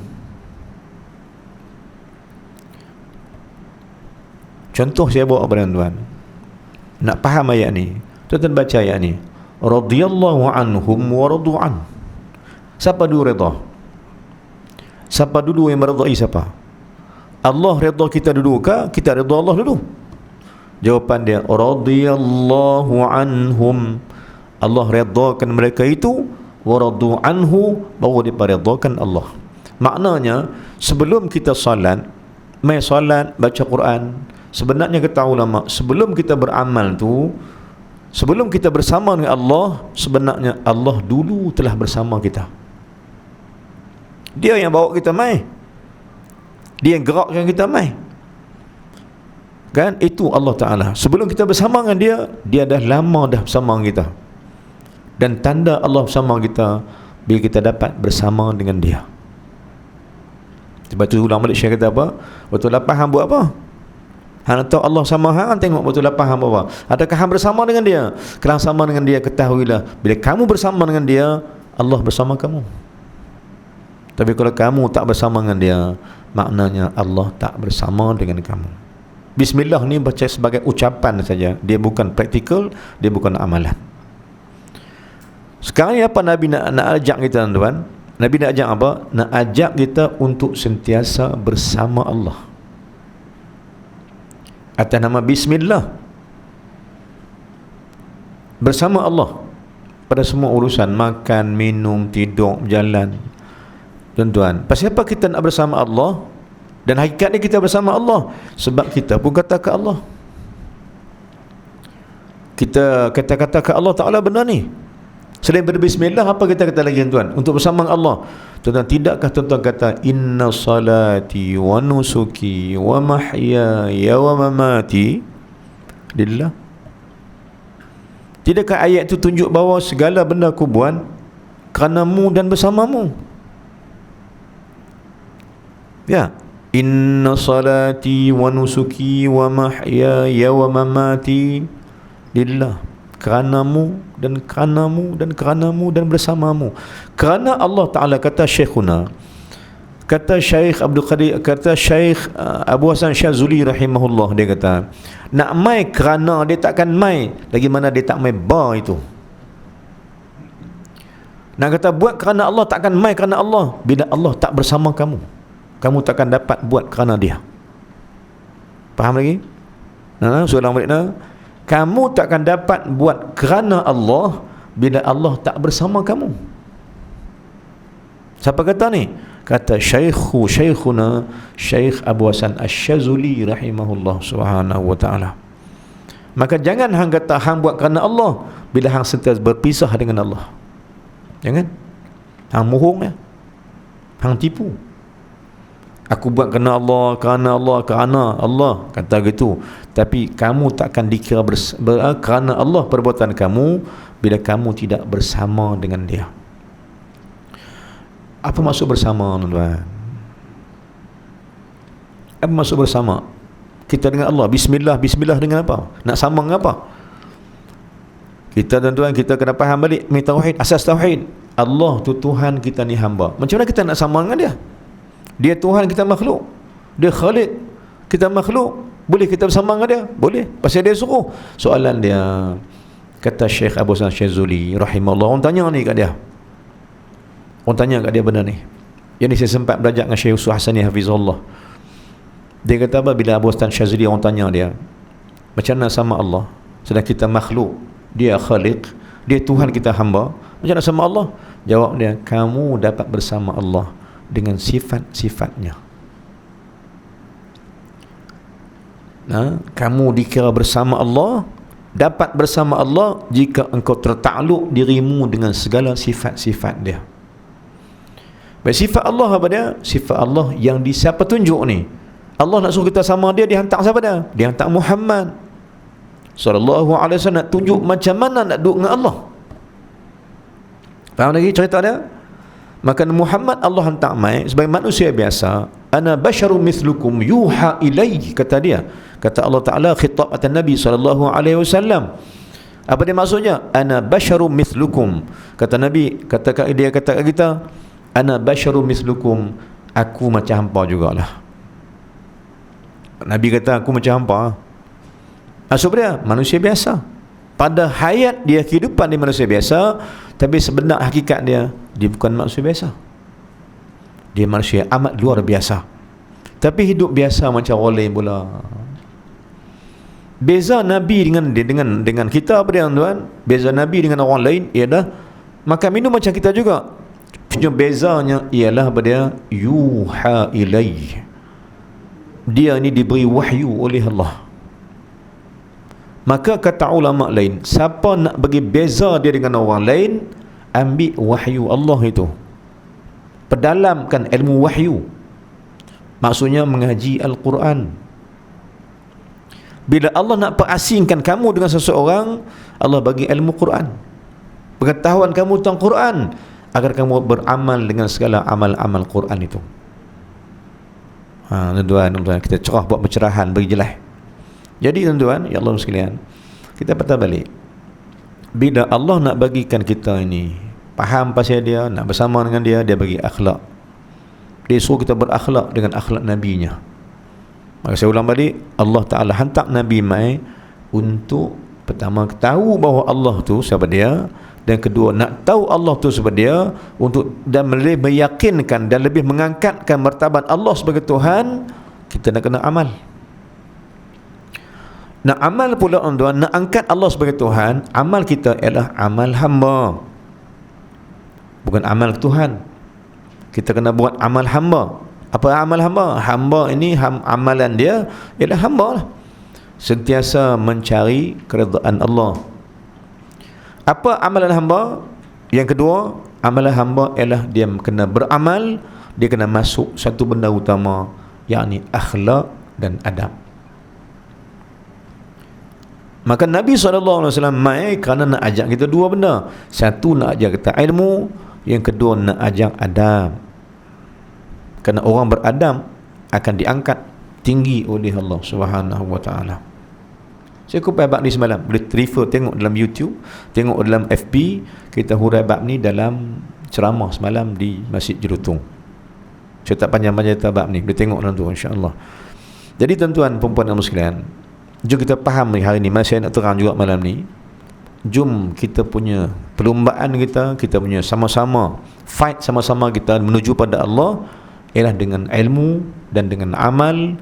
Contoh saya bawa kepada tuan. Nak faham ayat ni, tuan baca ayat ni. Radhiyallahu anhum wa radu an. Siapa dulu redha? Siapa dulu yang meredai siapa? Allah redha kita dulu ke kita redha Allah dulu? Jawapan dia, radhiyallahu anhum. Allah redhakan mereka itu, wa radu anhu, baru dia redhakan Allah. Maknanya sebelum kita salat, mai salat, baca Quran, sebenarnya kata ulama, sebelum kita beramal tu, sebelum kita bersama dengan Allah, sebenarnya Allah dulu telah bersama kita. Dia yang bawa kita mai, dia yang gerakkan kita mai, kan? Itu Allah Ta'ala. Sebelum kita bersama dengan dia, dia dah lama dah bersama dengan kita. Dan tanda Allah bersama kita bila kita dapat bersama dengan dia. Sebab tu ulama Malaysia kata apa? Waktu lapang hang buat apa? Hang tahu Allah sama hang, tengok betul lapang hang buat apa. Adakah hang bersama dengan dia? Kalau sama dengan dia, ketahuilah bila kamu bersama dengan dia, Allah bersama kamu. Tapi kalau kamu tak bersama dengan dia, maknanya Allah tak bersama dengan kamu. Bismillah ni baca sebagai ucapan saja, dia bukan praktikal, dia bukan amalan. Sekarang apa Nabi nak ajak kita, tuan-tuan? Nabi nak ajak apa? Nak ajak kita untuk sentiasa bersama Allah atas nama Bismillah, bersama Allah pada semua urusan, makan, minum, tidur, berjalan. Tuan-tuan, pasal apa kita nak bersama Allah? Dan hakikatnya kita bersama Allah sebab kita pun kata ke Allah, kita kata-kata ke Allah Ta'ala benar ni. Selain berbismillah, apa kita kata lagi, tuan? Untuk bersama Allah, tuan-tuan, tidakkah tuan-tuan kata inna salati wa nusuki wa mahyaya wa mamati lillah? Tidakkah ayat itu tunjuk bahawa segala benda aku buat kerana-Mu dan bersama-Mu? Ya, inna salati wa nusuki wa mahyaya wa mamati lillah, kerana-Mu dan kerana-Mu dan kerana-Mu dan bersama-Mu. Kerana Allah Ta'ala, kata Syekhuna, kata Syekh Abdul Qadir, kata Syekh Abu Hasan Syazuli rahimahullah, dia kata nak mai kerana, dia takkan mai lagi mana dia tak mai ba itu. Nak kata buat kerana Allah, takkan mai kerana Allah bila Allah tak bersama kamu. Kamu takkan dapat buat kerana dia. Faham lagi? Soalan balik dah. Kamu takkan dapat buat kerana Allah bila Allah tak bersama kamu. Siapa kata ni? Kata Syekhuna Syekh Abu Hasan Asy-Syazuli rahimahullah subhanahu wa ta'ala. Maka jangan hang kata hang buat kerana Allah bila hang sentiasa berpisah dengan Allah. Jangan. Hang mohong ya. Hang tipu. Aku buat kerana Allah, kerana Allah, kata gitu. Tapi kamu takkan dikira kerana Allah perbuatan kamu bila kamu tidak bersama dengan dia. Apa maksud bersama, tuan-tuan? Apa maksud bersama? Kita dengan Allah, bismillah dengan apa? Nak sama dengan apa? Kita, tuan-tuan, kita kena faham balik tauhid, asas tauhid. Allah tu Tuhan, kita ni hamba. Macam mana kita nak sama dengan dia? Dia Tuhan, kita makhluk. Dia Khalik, kita makhluk. Boleh kita bersama dengan dia? Boleh, pasal dia suruh. Soalan dia, kata Syekh Abu Hasan Syazuli rahimahullah, orang tanya ni kat dia. Orang tanya kat dia benda ni. Yang ni saya sempat belajar dengan Syekh Yusuf Hasani Hafizullah. Dia kata apa, bila Abu Hasan Syazuli orang tanya dia, macam mana sama Allah sedang kita makhluk, dia Khalik, dia Tuhan, kita hamba, macam mana sama Allah? Jawab dia, kamu dapat bersama Allah dengan sifat-sifatnya. Kamu dikira bersama Allah, dapat bersama Allah jika engkau tertakluk dirimu dengan segala sifat-sifat dia. Baik, sifat Allah apa dia? Sifat Allah yang di siapa tunjuk ni. Allah nak suruh kita sama dia, dia hantar siapa dia? Dia hantar Muhammad sallallahu alaihi wasallam, nak tunjuk macam mana nak duduk dengan Allah. Faham lagi cerita dia? Maka Muhammad Allah hantar mai sebagai manusia biasa. Ana basyarum mithlukum yuha ilaihi, kata dia. Kata Allah Ta'ala khitab atas Nabi sallallahu alaihi wasallam. Apa dia maksudnya? Ana basyarum mithlukum. Kata Nabi, dia kata kita, ana basyarum mithlukum, aku macam hampa jugalah. Nabi kata aku macam hampa. Maksud dia manusia biasa. Pada hayat dia, kehidupan dia manusia biasa, tapi sebenar hakikat dia bukan manusia biasa. Dia manusia amat luar biasa, tapi hidup biasa macam orang lain pula. Beza Nabi dengan kita apa dia, tuan? Beza Nabi dengan orang lain ialah makan minum macam kita juga. Bezanya ialah apa dia? Yuha ilaih. Dia ni diberi wahyu oleh Allah. Maka kata ulama lain, siapa nak bagi beza dia dengan orang lain, ambil wahyu Allah itu, perdalamkan ilmu wahyu. Maksudnya mengaji Al-Quran. Bila Allah nak perasingkan kamu dengan seseorang, Allah bagi ilmu Quran, pengetahuan kamu tentang Quran, agar kamu beramal dengan segala amal-amal Quran itu. Tuan-tuan, kita cerah buat pencerahan, bagi jelas. Jadi tuan-tuan, ya Allah sekalian, kita patah balik. Bila Allah nak bagikan kita ini faham pasal dia, nak bersama dengan dia, dia bagi akhlak. Dia suruh kita berakhlak dengan akhlak Nabi-Nya. Maka saya ulang balik, Allah Ta'ala hantar Nabi mai untuk pertama tahu bahawa Allah tu siapa dia, dan kedua nak tahu Allah tu siapa dia, untuk dan lebih meyakinkan dan lebih mengangkatkan martabat Allah sebagai Tuhan. Kita nak kena amal. Nak amal pula tuan, nak angkat Allah sebagai Tuhan. Amal kita ialah amal hamba, bukan amal Tuhan. Kita kena buat amal hamba. Apa amal hamba? Hamba ini amalan dia ialah hamba lah, sentiasa mencari keredaan Allah. Apa amalan hamba? Yang kedua, amalan hamba ialah dia kena beramal, dia kena masuk satu benda utama, yakni akhlak dan adab. Maka Nabi SAW mai kerana nak ajak kita dua benda. Satu, nak ajak kita ilmu. Yang kedua, nak ajak adab. Kerana orang beradab akan diangkat tinggi oleh Allah Subhanahu wa ta'ala. Saya kupai bab ni semalam, boleh refer, tengok dalam YouTube, tengok dalam FB. Kita hurai bab ni dalam ceramah semalam di Masjid Jerutung. Saya tak panjang-panjang bab ni, boleh tengok dalam tu, insya-Allah. Jadi tuan-tuan, perempuan dan sekalian, jom kita faham hari ni, masa saya nak terang juga malam ni. Jom kita punya perlombaan kita punya sama-sama fight, sama-sama kita menuju pada Allah ialah dengan ilmu dan dengan amal.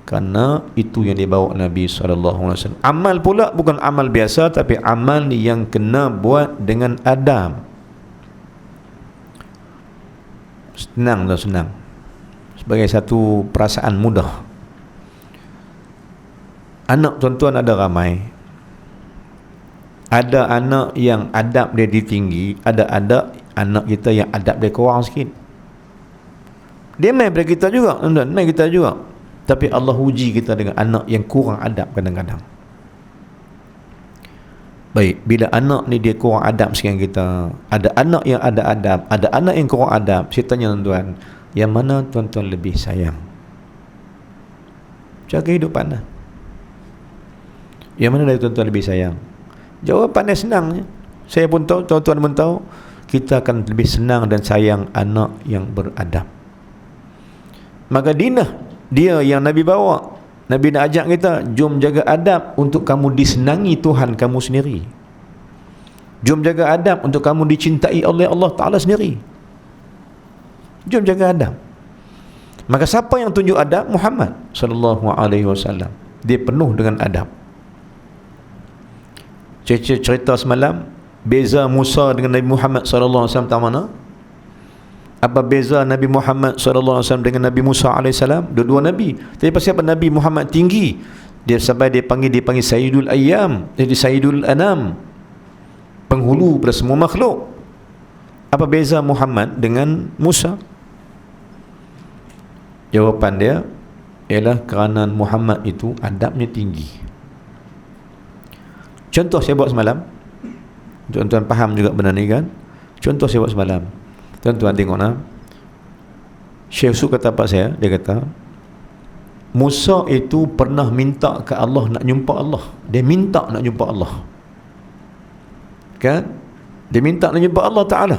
Kerana itu yang dibawa Nabi SAW. Amal pula bukan amal biasa, tapi amal yang kena buat dengan adab. Senang dan senang, sebagai satu perasaan mudah. Anak tuan-tuan ada ramai. Ada anak yang adab dia tinggi, ada anak kita yang adab dia kurang sikit. Dia main pada kita juga, tuan-tuan, main kita juga. Tapi Allah uji kita dengan anak yang kurang adab kadang-kadang. Baik, bila anak ni dia kurang adab sekian kita, ada anak yang ada adab, ada anak yang kurang adab. Saya tanya tuan-tuan, yang mana tuan-tuan lebih sayang? Cara kehidupan lah. Yang mana dari tuan-tuan lebih sayang? Jawapan dia senang. Saya pun tahu, tuan-tuan pun tahu, kita akan lebih senang dan sayang anak yang beradab. Maka dia yang Nabi bawa. Nabi nak ajak kita, jom jaga adab untuk kamu disenangi Tuhan kamu sendiri. Jom jaga adab untuk kamu dicintai oleh Allah Ta'ala sendiri. Jom jaga adab. Maka siapa yang tunjuk adab? Muhammad SAW. Dia penuh dengan adab. Cerita semalam, beza Musa dengan Nabi Muhammad SAW tak mana? Apa beza Nabi Muhammad SAW dengan Nabi Musa AS? Dua-dua Nabi. Tapi pasal apa Nabi Muhammad tinggi, dia sampai dia panggil Sayyidul Ayyam, jadi Sayyidul Anam, penghulu pada semua makhluk. Apa beza Muhammad dengan Musa? Jawapan dia ialah kerana Muhammad itu adabnya tinggi. Contoh saya buat semalam, tuan-tuan faham juga benda ni kan? Contoh saya buat semalam, tuan-tuan tengok lah. Syekh Su kata apa saya? Dia kata Musa itu pernah minta ke Allah nak jumpa Allah. Dia minta nak jumpa Allah, kan? Dia minta nak jumpa Allah Ta'ala.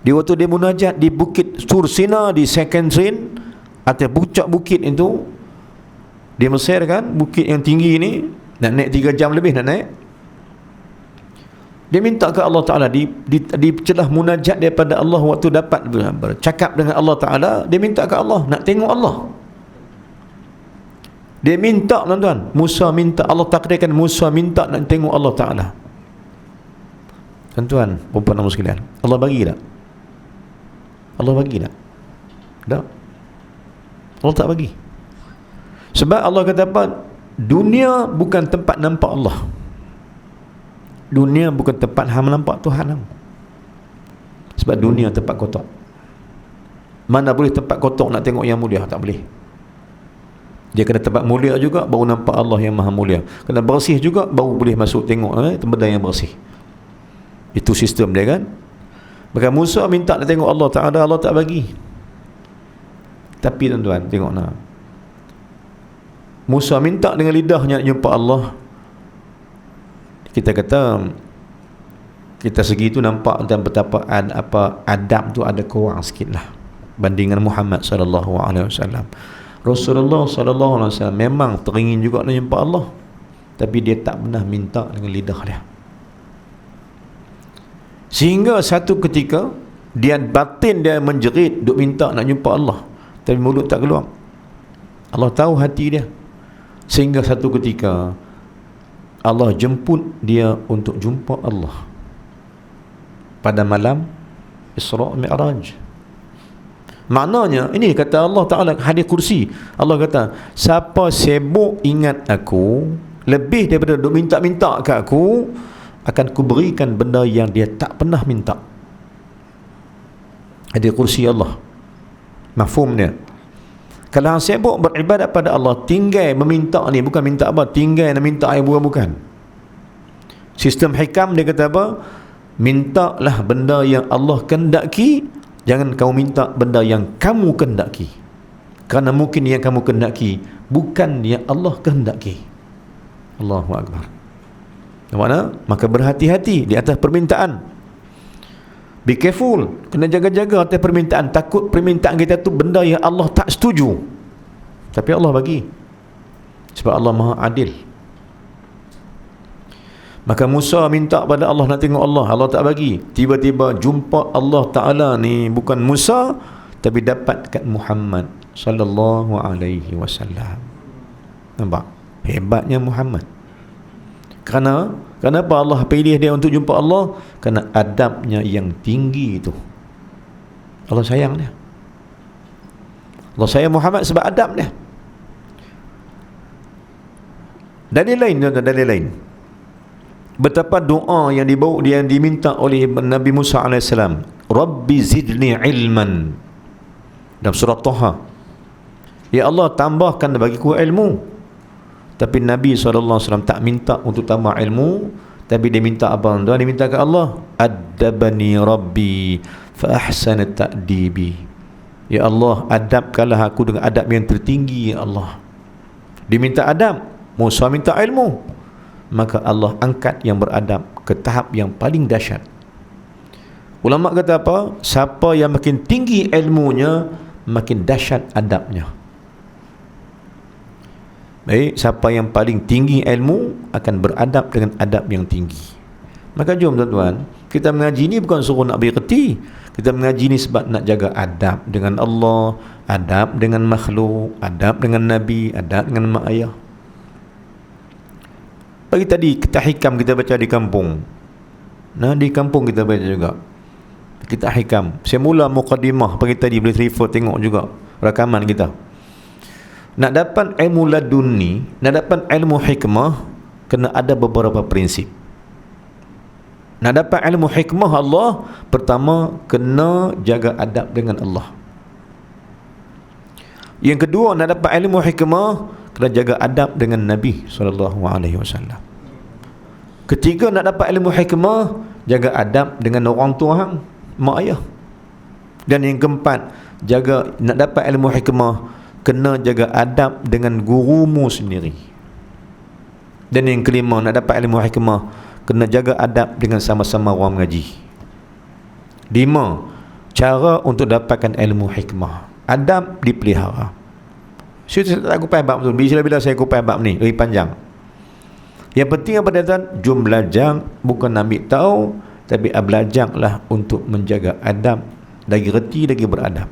Di waktu dia munajat di bukit Tur Sina, di second train, atas puncak bukit itu di Mesir kan, bukit yang tinggi ni, nak naik 3 jam lebih nak naik. Dia minta ke Allah Ta'ala di celah munajat daripada Allah, waktu dapat bercakap dengan Allah Ta'ala, dia minta ke Allah nak tengok Allah. Dia minta, tuan-tuan, Musa minta, Allah takdirkan Musa minta nak tengok Allah Ta'ala. Tuan-tuan, perempuan sekalian, Allah bagi tak? Allah bagi tak? Tak. Allah tak bagi. Sebab Allah kata apa? Dunia bukan tempat nampak Allah. Dunia bukan tempat hang nampak Tuhan hang. Sebab dunia tempat kotor. Mana boleh tempat kotor nak tengok yang mulia? Tak boleh. Dia kena tempat mulia juga baru nampak Allah yang maha mulia. Kena bersih juga baru boleh masuk tengok benda yang bersih. Itu sistem dia kan. Maka Musa minta nak tengok Allah Ta'ala, Allah tak bagi. Tapi tuan-tuan tengok nak, Musa minta dengan lidahnya nak jumpa Allah. Kita kata kita segi tu nampak dan betapa adab tu ada kurang sikit lah. bandingan Muhammad sallallahu alaihi wasallam. Rasulullah sallallahu alaihi wasallam memang teringin juga nak jumpa Allah, tapi dia tak pernah minta dengan lidah dia. Sehingga satu ketika dia batin dia menjerit duk minta nak jumpa Allah, tapi mulut tak keluar. Allah tahu hati dia. Sehingga satu ketika Allah jemput dia untuk jumpa Allah pada malam Isra' Mi'raj. Maknanya ini kata Allah Ta'ala hadis kursi, Allah kata, siapa sibuk ingat aku lebih daripada duk minta-minta kat aku, akan kuberikan benda yang dia tak pernah minta. Hadis kursi Allah. Mafhum dia. Kalau hang sibuk beribadat pada Allah, tinggal meminta ni, bukan minta apa, tinggal nak minta air bukan. Sistem hikam dia kata apa? Mintalah benda yang Allah kehendaki, jangan kamu minta benda yang kamu kehendaki. Kerana mungkin yang kamu kehendaki bukan yang Allah kehendaki. Allahu Akbar. Mana? Maka berhati-hati di atas permintaan. Be careful, kena jaga-jaga atas permintaan. Takut permintaan kita tu benda yang Allah tak setuju, tapi Allah bagi, sebab Allah Maha Adil. Maka Musa minta pada Allah nak tengok Allah, Allah tak bagi. Tiba-tiba jumpa Allah Ta'ala ni bukan Musa, tapi dapat kat Muhammad sallallahu alaihi wasallam. Nampak hebatnya Muhammad. Kenapa Allah pilih dia untuk jumpa Allah? Kerana adabnya yang tinggi itu. Allah sayang dia. Allah sayang Muhammad sebab adab dia. Dalil lain. Betapa doa yang diminta oleh Nabi Musa AS, Rabbi zidni ilman, dalam surah Taha. Ya Allah, tambahkan bagiku ilmu. Tapi Nabi SAW tak minta untuk tambah ilmu, tapi dia minta apa? Dia minta ke Allah, Adabani Rabbi fa ahsana ta'dibi. Ya Allah, adabkanlah aku dengan adab yang tertinggi, ya Allah. Dia minta adab, Musa minta ilmu. Maka Allah angkat yang beradab ke tahap yang paling dahsyat. Ulama kata apa? Siapa yang makin tinggi ilmunya, makin dahsyat adabnya. Baik, siapa yang paling tinggi ilmu akan beradab dengan adab yang tinggi. Maka jom tuan-tuan, kita mengaji ni bukan suruh nak bererti. Kita mengaji ni sebab nak jaga adab dengan Allah, adab dengan makhluk, adab dengan Nabi, adab dengan mak ayah. Pagi tadi kita hikam kita baca di kampung. Nah, di kampung kita baca juga. Kita hikam. Saya mula muqaddimah pagi tadi, boleh refer tengok juga rakaman kita. Nak dapat ilmu laduni, nak dapat ilmu hikmah, kena ada beberapa prinsip. Nak dapat ilmu hikmah Allah, pertama kena jaga adab dengan Allah. Yang kedua, nak dapat ilmu hikmah, kena jaga adab dengan Nabi SAW. Ketiga, nak dapat ilmu hikmah, jaga adab dengan orang tua hang, mak ayah. Dan yang keempat, nak dapat ilmu hikmah, kena jaga adab dengan gurumu sendiri. Dan yang kelima, nak dapat ilmu hikmah, kena jaga adab dengan sama-sama orang mengaji. 5. Cara untuk dapatkan ilmu hikmah, adab dipelihara. Saya tak kupai bab tu. Bila saya kupai bab ni lebih panjang. Yang penting apa tuan? Jom belajar, bukan ambil tahu, tapi belajarlah untuk menjaga adab, lagi reti lagi beradab.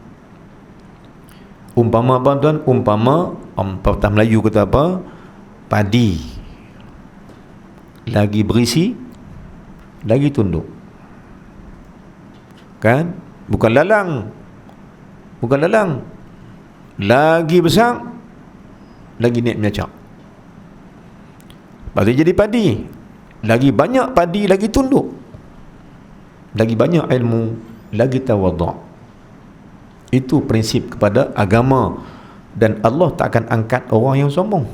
Umpama apa tuan? Umpama patah Melayu kata apa? Padi lagi berisi, lagi tunduk. Kan? Bukan lalang. Lagi besar, lagi naik menyacak. Lepas tu jadi padi. Lagi banyak padi, lagi tunduk. Lagi banyak ilmu, lagi tawaduk. Itu prinsip kepada agama. Dan Allah tak akan angkat orang yang sombong.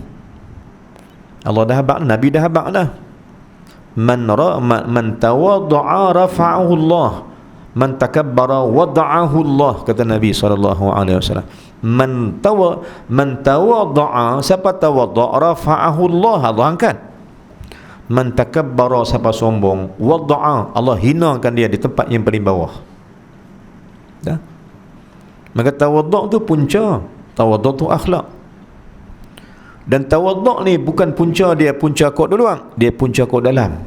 Allah dah habaq, Nabi dah habaq dah. Man tawadda'a rafa'ahu Allah, man takabbara wada'ahu Allah, kata Nabi SAW. Man tawadda'a, siapa tawadda', rafa'ahu Allah, Allah angkat. Man takabbara, siapa sombong, wada'a, Allah hinakan dia di tempat yang paling bawah. Dah. Maka tawaduk tu punca. Tawaduk tu akhlak. Dan tawaduk ni bukan punca dia punca kod duluan, dia punca kod dalam.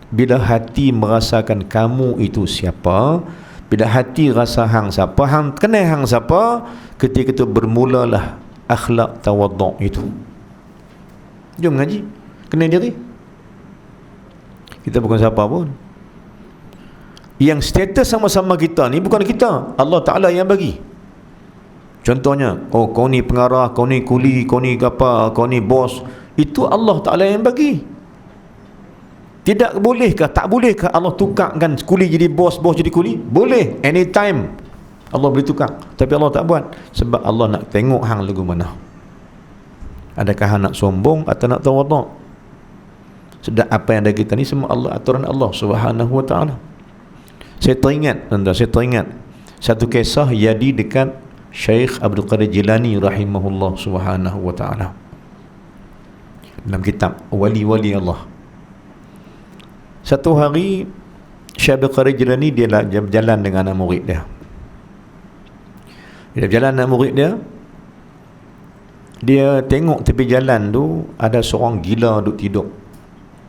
Bila hati merasakan kamu itu siapa, bila hati rasa hang siapa, hang kenal hang siapa, ketika itu bermulalah akhlak tawaduk itu. Jom ngaji, kenal diri. Kita bukan siapa pun. Yang status sama-sama kita ni bukan kita, Allah Ta'ala yang bagi. Contohnya, oh kau ni pengarah, kau ni kuli, kau ni apa, kau ni bos, itu Allah Ta'ala yang bagi. Tidak bolehkah, tak bolehkah Allah tukarkan kuli jadi bos, bos jadi kuli? Boleh, anytime Allah boleh tukar. Tapi Allah tak buat, sebab Allah nak tengok hang lagu mana. Adakah hang nak sombong atau nak tawaduk? Sedang apa yang ada kita ni semua Allah, aturan Allah Subhanahu wa ta'ala. Saya teringat satu kisah jadi dekat Syekh Abdul Qadir Jilani rahimahullah Subhanahu wa ta'ala, dalam kitab Wali-Wali Allah. Satu hari Syekh Abdul Qadir Jilani dia berjalan dengan anak murid dia. Dia berjalan dengan murid dia, dia tengok tepi jalan tu ada seorang gila duduk tidur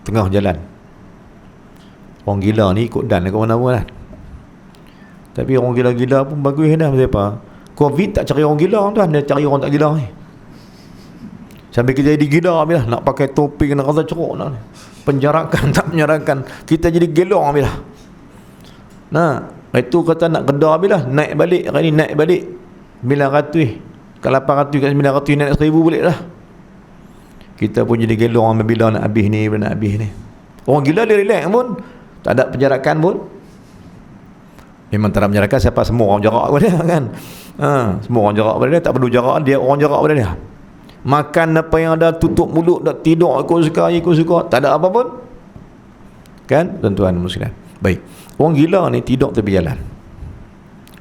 tengah jalan. Orang gila ni ikut dan ke mana-mana kan. Tapi orang gila-gila pun bagus dah. Kenapa? Covid tak cari orang gila tuan, dia cari orang tak gila ni. Sampai kita jadi gila bila nak pakai topi kena rasa ceruk nak. Penjarakan tak penjarakan, kita jadi gila bila. Nah, itu kata nak kedah bila naik balik, hari ni naik balik 900 ke 800 ke 900 naik 1000 balik dah. Kita pun jadi gila bila nak habis ni, bila nak habis ni. Orang gila dia relax pun, tak ada penjarakan pun. Memang tak ada penjarakan, siapa semua orang jarak pada dia kan. Semua orang jarak pada dia, tak perlu jarak, dia orang jarak pada dia. Makan apa yang ada, tutup mulut, dah tidur ikut suka, tak ada apa pun. Kan tuan-tuan muslimin. Baik. Orang gila ni tidur tepi jalan.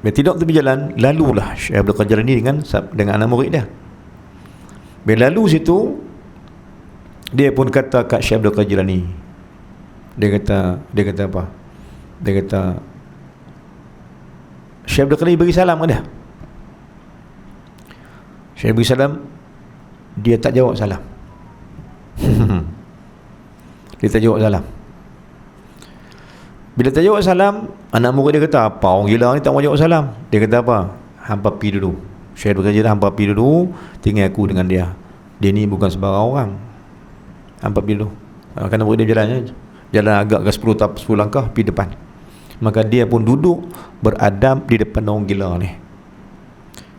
Bila tidur tepi jalan, lalulah Syekh Abdul Qadir ni dengan anak murid dia. Bila lalu situ, dia pun kata kat Syekh Abdul Qadir ni, dia kata apa? Dia kata, Syekh Abdul Qadir bagi salam ke dia. Syekh bagi salam, dia tak jawab salam. Dia tak jawab salam. Bila tak jawab salam, anak murid dia kata, apa orang gila ni tak mau jawab salam? Dia kata apa? Hampa pi dulu. Syekh Abdul Qadir, hampa pi dulu, tinggal aku dengan dia. Dia ni bukan sebarang orang. Hampa pi dulu. Kerana murid dia jalan agak ke 10 langkah pi depan. Maka dia pun duduk beradab di depan orang gila ni.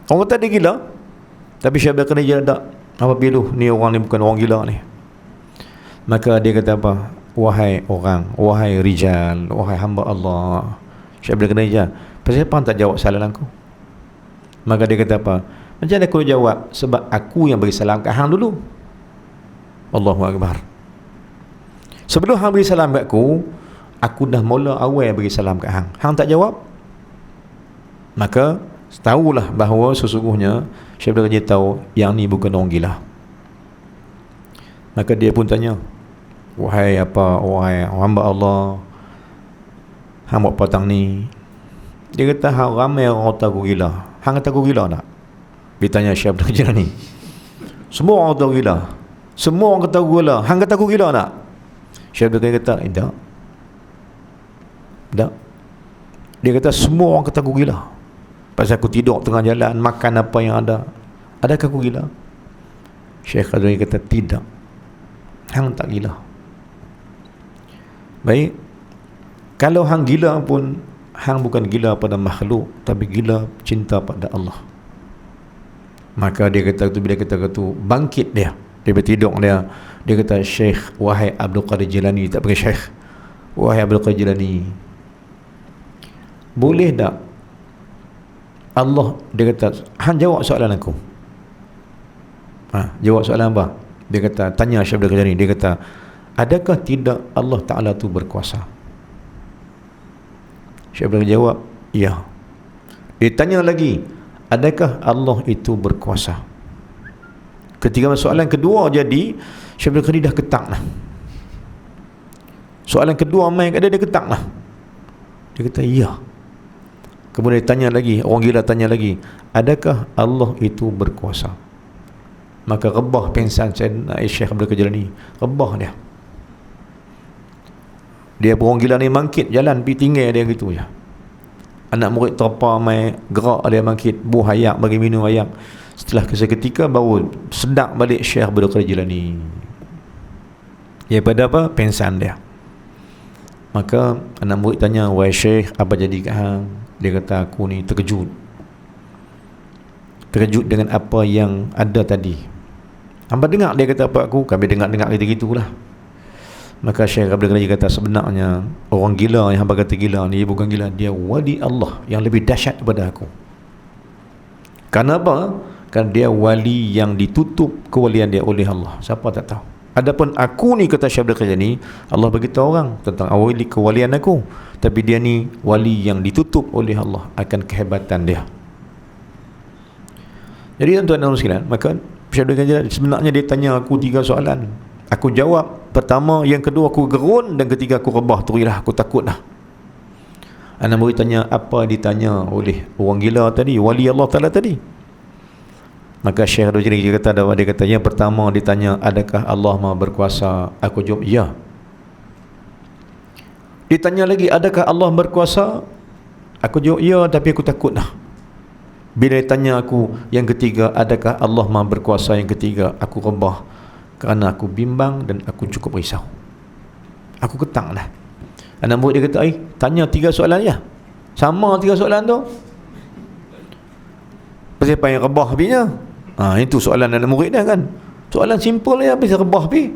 Orang kata dia gila, tapi Syekh Abdul Qadir tak. Apa pilu, ni orang ni bukan orang gila ni. Maka dia kata apa? Wahai orang, wahai rijal, wahai hamba Allah. Syekh Abdul Qadir, pasal apa tak jawab salam aku? Maka dia kata apa? Macam mana aku jawab? Sebab aku yang bagi salam kat hang dulu. Allahu Akbar. Sebelum hang bagi salam kat aku dah mula awal bagi salam kat hang. Hang tak jawab? Maka tahulah bahawa sesungguhnya Syekh Abdul Qadir tahu yang ni bukan orang gila. Maka dia pun tanya, wahai hamba Allah, hang buat petang ni? Dia kata, ramai orang kata aku gila. Hang kata aku gila tak? Dia tanya Syekh Abdul Qadir ni. Semua orang kata aku gila. Semua orang kata aku gila. Hang kata aku gila tak? Syekh Abdul Qadir kata, tak. Dia kata, semua orang kata aku gila. Pasal aku tidur tengah jalan, makan apa yang ada. Adakah aku gila? Syekh Abdul Qadir kata, tidak. Hang tak gila. Baik. Kalau hang gila pun, hang bukan gila pada makhluk, tapi gila cinta pada Allah. Maka dia kata tu, bila kata tu, bangkit dia. Dia bertidur dia. Dia kata, Syekh, wahai Abdul Qadir Jilani, tak pakai Syekh. Wahai Abdul Qadir Jilani, boleh tak Allah, dia kata, hang jawab soalan aku. Jawab soalan apa? Dia kata, tanya Syekh Abdul Qadir ni, dia kata, adakah tidak Allah Ta'ala tu berkuasa? Syekh Abdul Qadir jawab, ya. Dia tanya lagi, adakah Allah itu berkuasa? Ketika soalan kedua jadi, Syekh Abdul Qadir dah ketak lah. Soalan kedua main kat dia ketak lah. Dia kata, ya. Kemudian tanya lagi, orang gila tanya lagi, adakah Allah itu berkuasa? Maka rebah pingsan Syekh Abdul Qadir ni, rebah dia. Dia orang gila ni mangkit jalan pergi tinggal dia gitu je. Anak murid terpa mai gerak dia mangkit, buh ayak bagi minum ayak. Setelah seketika baru sedap balik Syekh Abdul Qadir ni. Daripada apa? Pingsan dia. Maka anak murid tanya, wahai Syekh, apa jadi kat hang? Dia kata, aku ni terkejut dengan apa yang ada tadi. Hamba dengar dia kata apa aku, kami dengar-dengar gitu-gitulah. Maka Syekh Abdul Qadir kata, sebenarnya orang gila yang hamba kata gila ni bukan gila, dia wali Allah yang lebih dahsyat daripada aku. Kenapa? Kerana dia wali yang ditutup kewalian dia oleh Allah. Siapa tak tahu. Adapun aku ni, kata Syekh Abdul Qadir ni, Allah beritahu orang tentang awali kewalian aku, tapi dia ni wali yang ditutup oleh Allah akan kehebatan dia. Jadi tuan-tuan dan sekalian, maka Syekh Abdul Qadir sebenarnya dia tanya aku 3 soalan. Aku jawab pertama, yang kedua aku gerun, dan ketiga aku rebah, turilah, aku takut dah. Anak murid tanya apa ditanya oleh orang gila tadi, wali Allah Ta'ala tadi. Maka Syekh Abdul Qadir dia kata yang pertama ditanya, adakah Allah Maha berkuasa? Aku jawab ya. Ditanya lagi, adakah Allah berkuasa? Aku jawab ya, tapi aku takut dah. Bila ditanya aku yang ketiga, adakah Allah Maha berkuasa? Yang ketiga, aku rebah kerana aku bimbang dan aku cukup risau. Aku ketang dah. Anak murid dia kata, tanya 3 soalan ya. Sama 3 soalan tu. Pasal apa yang rebah habisnya? Itu soalan anak murid dia kan. Soalan simple ya, habis rebah habis.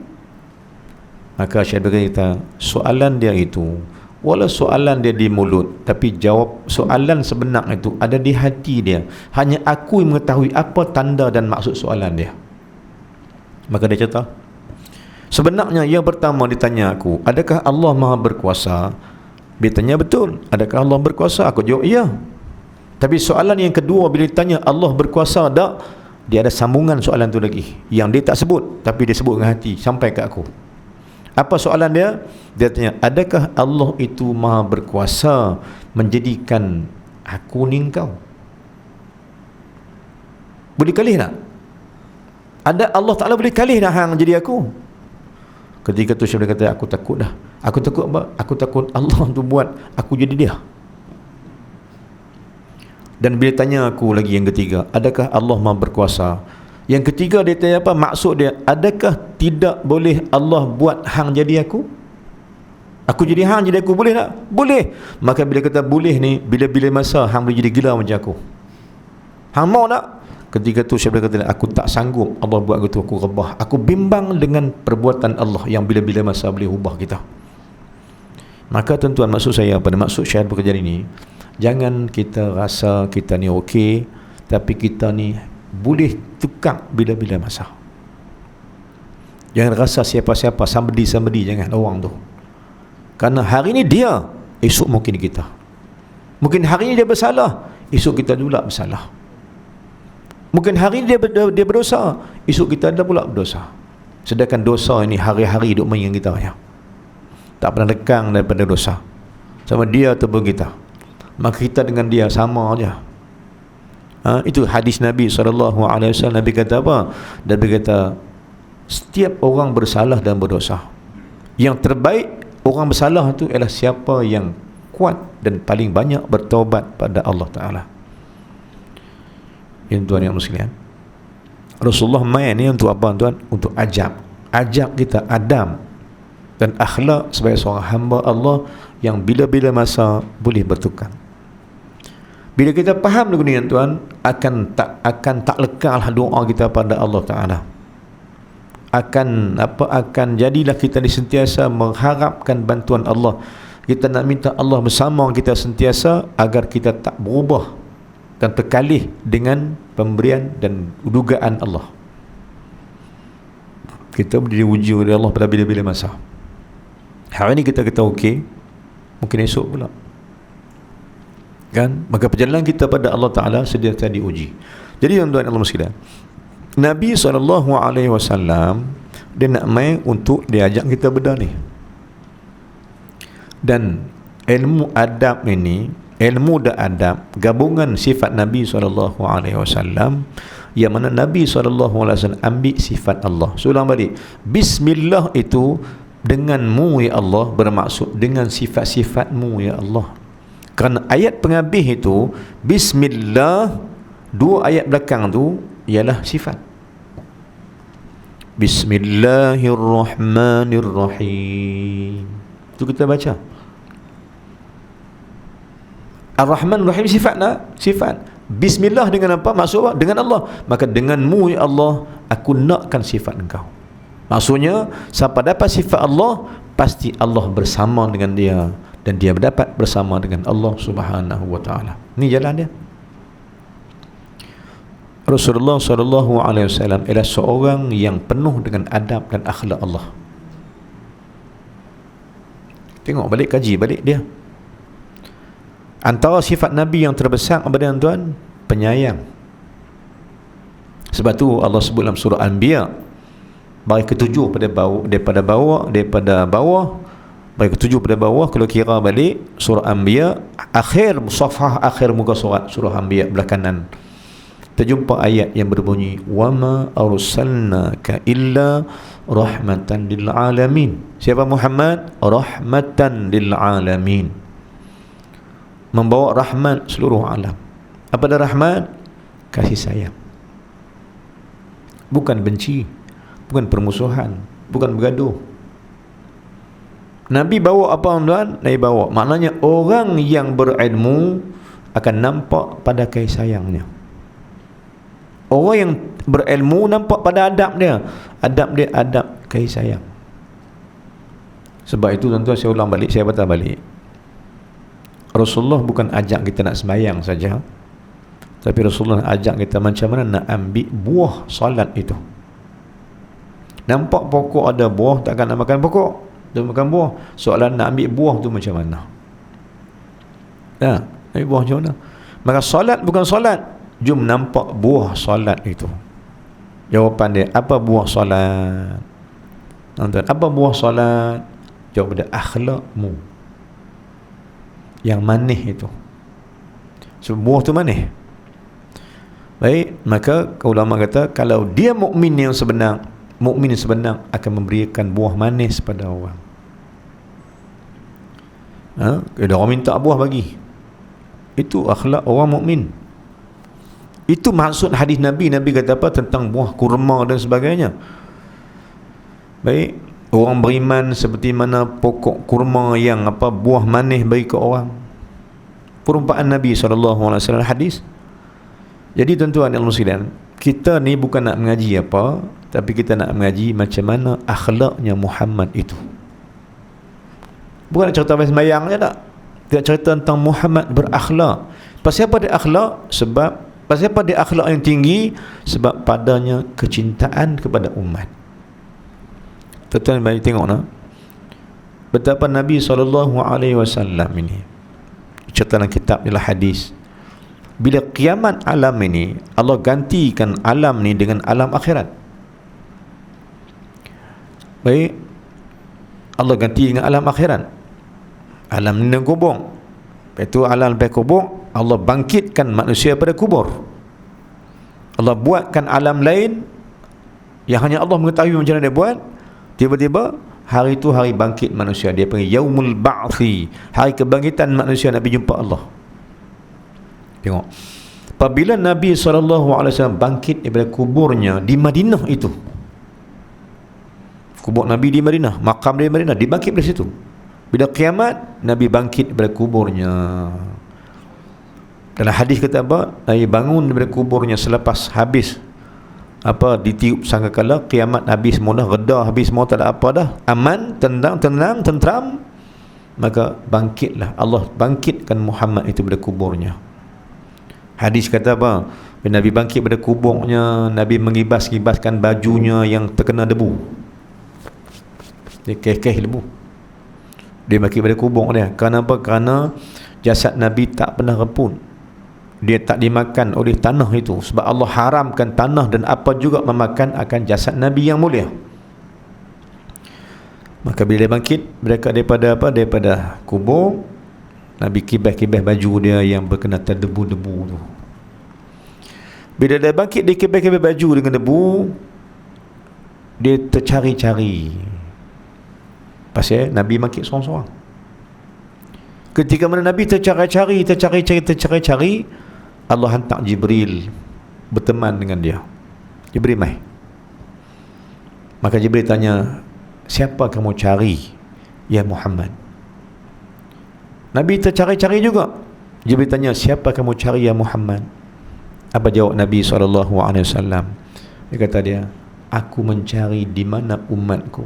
Maka Syekh berkata, soalan dia itu, walau soalan dia di mulut, tapi jawab soalan sebenar itu ada di hati dia. Hanya aku yang mengetahui apa tanda dan maksud soalan dia. Maka dia cerita, sebenarnya yang pertama ditanya aku, adakah Allah Maha berkuasa? Dia tanya betul, adakah Allah berkuasa? Aku jawab ya. Tapi soalan yang kedua, bila ditanya Allah berkuasa tak, dia ada sambungan soalan tu lagi yang dia tak sebut, tapi dia sebut dengan hati sampai ke aku. Apa soalan dia? Dia tanya, adakah Allah itu Maha berkuasa menjadikan aku ni kau? Boleh kalih tak? Ada Allah Ta'ala boleh kalih dah hang jadi aku? Ketika tu Syekh kata, aku takut dah. Aku takut apa? Aku takut Allah tu buat aku jadi dia. Dan bila tanya aku lagi yang ketiga, adakah Allah Maha berkuasa? Yang ketiga dia tanya apa? Maksud dia, adakah tidak boleh Allah buat hang jadi aku? Aku jadi hang jadi aku, boleh tak? Boleh. Maka bila kata boleh ni, bila-bila masa hang boleh jadi gila macam aku. Hang mau tak? Ketika tu Syekh kata, aku tak sanggup Allah buat gitu, aku rebah, aku bimbang dengan perbuatan Allah yang bila-bila masa boleh ubah kita. Maka tuan-tuan, maksud saya apa? Maksud Syekh Abdul Qadir ini, jangan kita rasa kita ni okey, tapi kita ni boleh tukar bila-bila masa. Jangan rasa siapa-siapa, somebody, jangan orang tu. Kerana hari ni dia, esok mungkin kita. Mungkin hari ni dia bersalah, esok kita pula bersalah. Mungkin hari ni dia berdosa, esok kita ada pula berdosa. Sedangkan dosa ini hari-hari duk main kita ya. Tak pernah lekang daripada dosa. Sama dia ataupun kita. Maka kita dengan dia sama aja. Itu hadis Nabi SAW. Nabi kata apa? Nabi kata, setiap orang bersalah dan berdosa. Yang terbaik orang bersalah itu ialah siapa yang kuat dan paling banyak bertaubat pada Allah Ta'ala. Yang tuan yang sekalian, Rasulullah main ni untuk apa tuan? Untuk ajak kita adab dan akhlak sebagai seorang hamba Allah yang bila-bila masa boleh bertukar. Bila kita faham lagu ni tuan, akan tak lekallah doa kita pada Allah Ta'ala. Akan jadilah kita sentiasa mengharapkan bantuan Allah. Kita nak minta Allah bersama kita sentiasa agar kita tak berubah dan terkalih dengan pemberian dan dugaan Allah. Kita boleh diuji oleh Allah pada bila-bila masa. Hari ini kita kata okey, mungkin esok pula kan? Maka perjalanan kita pada Allah Ta'ala sedia diuji. Jadi tuan-tuan Allah sekalian, Nabi SAW dia nak main untuk diajak kita benda ni. Dan ilmu adab ini, ilmu dan adab, gabungan sifat Nabi SAW, yang mana Nabi SAW ambil sifat Allah. Ulang balik, Bismillah itu denganmu ya Allah, bermaksud dengan sifat-sifatmu ya Allah. Kerana ayat penghabis itu Bismillah, dua ayat belakang tu ialah sifat. Bismillahirrahmanirrahim, itu kita baca. Ar-Rahman Rahim sifat. Bismillah dengan apa? Maksud apa? Dengan Allah. Maka denganmu ya Allah, aku nakkan sifat engkau. Maksudnya siapa dapat sifat Allah, pasti Allah bersama dengan dia, dan dia berdapat bersama dengan Allah Subhanahu wa taala. Ini jalan dia. Rasulullah SAW ialah seorang yang penuh dengan adab dan akhlak Allah. Tengok balik, kaji balik dia. Antara sifat Nabi yang terbesar apa dia tuan? Penyayang. Sebab tu Allah sebut dalam surah Anbiya, bagi ketujuh daripada bawah, bagi ketujuh pada bawah. Kalau kira balik surah Anbiya, akhir safhah, akhir muka surah Anbiya belah kanan, terjumpa ayat yang berbunyi wama arsalnaka illa rahmatan lil alamin. Siapa Muhammad? Rahmatan lil alamin, membawa rahmat seluruh alam. Apa dah rahmat? Kasih sayang, bukan benci, bukan permusuhan, bukan bergaduh. Nabi bawa apa tuan? Nabi bawa, maknanya orang yang berilmu akan nampak pada kasih sayangnya. Orang yang berilmu nampak pada adab dia. Adab dia adab kasih sayang. Sebab itu tuan-tuan, saya ulang balik, saya batal balik, Rasulullah bukan ajak kita nak sembahyang saja, tapi Rasulullah ajak kita macam mana nak ambil buah salat itu. Nampak pokok ada buah, takkan nak makan pokok, dia makan buah. Soalan nak ambil buah tu macam mana? Ambil buah macam mana? Maka salat bukan salat, jom nampak buah salat itu. Jawapan dia, apa buah salat? Apa buah salat? Jawab dia, akhlakmu yang manis itu. So, buah tu manis. Baik, maka ulama kata kalau dia mukmin yang sebenar, mukmin sebenar akan memberikan buah manis pada orang. Kalau orang minta buah bagi, itu akhlak orang mukmin. Itu maksud hadis Nabi. Nabi kata apa tentang buah kurma dan sebagainya. Baik, orang beriman seperti mana pokok kurma yang buah manis bagi ke orang. Perumpamaan Nabi SAW hadis. Jadi tuan-tuan yang muslimin, kita ni bukan nak mengaji apa, tapi kita nak mengaji macam mana akhlaknya Muhammad itu. Bukan nak cerita pasal sembahyang je tak. Tidak cerita tentang Muhammad berakhlak. Pasal apa dia akhlak? Pasal apa dia akhlak yang tinggi? Sebab padanya kecintaan kepada umat. Tuan-tuan bagi tengok nak, betapa Nabi SAW ini cerita dalam kitab ialah hadis. Bila kiamat alam ini, Allah gantikan alam ni dengan alam akhirat. Baik, Allah ganti dengan alam akhirat. Alam ni kubur. Lepas tu alam lepas kubur, Allah bangkitkan manusia pada kubur. Allah buatkan alam lain yang hanya Allah mengetahui macam mana dia buat. Tiba-tiba hari itu hari bangkit manusia, dia panggil Yaumul Ba'thi, hari kebangkitan manusia. Nabi jumpa Allah. Tengok, apabila Nabi SAW bangkit daripada kuburnya di Madinah itu, kubur Nabi di Madinah, makam dia di Madinah, dibangkit dari situ. Bila kiamat, Nabi bangkit daripada kuburnya. Dalam hadis kata apa? Nabi bangun daripada kuburnya selepas habis ditiup sangkakala, kiamat habis semua dah, reda habis semua, tak ada apa dah, aman, tenang, tentram. Maka bangkitlah Allah, bangkitkan Muhammad itu daripada kuburnya. Hadis kata apa? Bila Nabi bangkit daripada kuburnya, Nabi mengibas-ibaskan bajunya yang terkena debu. Dia keh-keh debu. Dia bangkit daripada kubur dia. Kenapa? Kerana jasad Nabi tak pernah repun. Dia tak dimakan oleh tanah itu. Sebab Allah haramkan tanah dan apa juga memakan akan jasad Nabi yang mulia. Maka bila dia bangkit mereka daripada kubur, Nabi kibas-kibas baju dia yang berkenatan debu-debu tu. Bila dia bangkit, dia kibas-kibas baju dengan debu, dia tercari-cari. Pasal Nabi bangkit seorang-seorang. Ketika mana Nabi tercari-cari, Allah hantar Jibril berteman dengan dia. Jibril mai. Maka Jibril tanya, siapa kamu cari, ya Muhammad? Nabi tercari-cari juga. Jibril tanya, siapa kamu cari, ya Muhammad? Apa jawab Nabi SAW? Dia kata dia, aku mencari di mana umatku.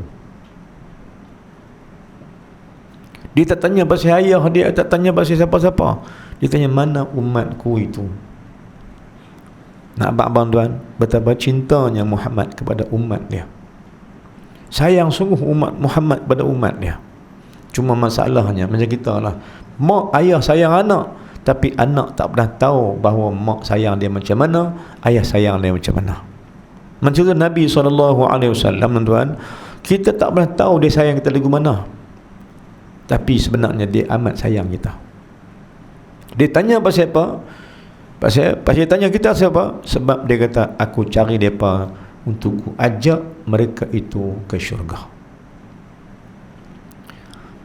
Dia tak tanya pasal ayah dia, tak tanya pasal siapa-siapa. Dia tanya, mana umatku itu? Nak abang tuan, betapa cintanya Muhammad kepada umat dia. Sayang sungguh umat Muhammad pada umat dia. Cuma masalahnya macam kita lah, mak ayah sayang anak, tapi anak tak pernah tahu bahawa mak sayang dia macam mana, ayah sayang dia macam mana. Macam tu Nabi SAW, tuan, kita tak pernah tahu dia sayang kita lagu mana, tapi sebenarnya dia amat sayang kita. Dia tanya pasal apa? Pasal tanya kita siapa? Sebab dia kata, aku cari mereka untuk ajak mereka itu ke syurga.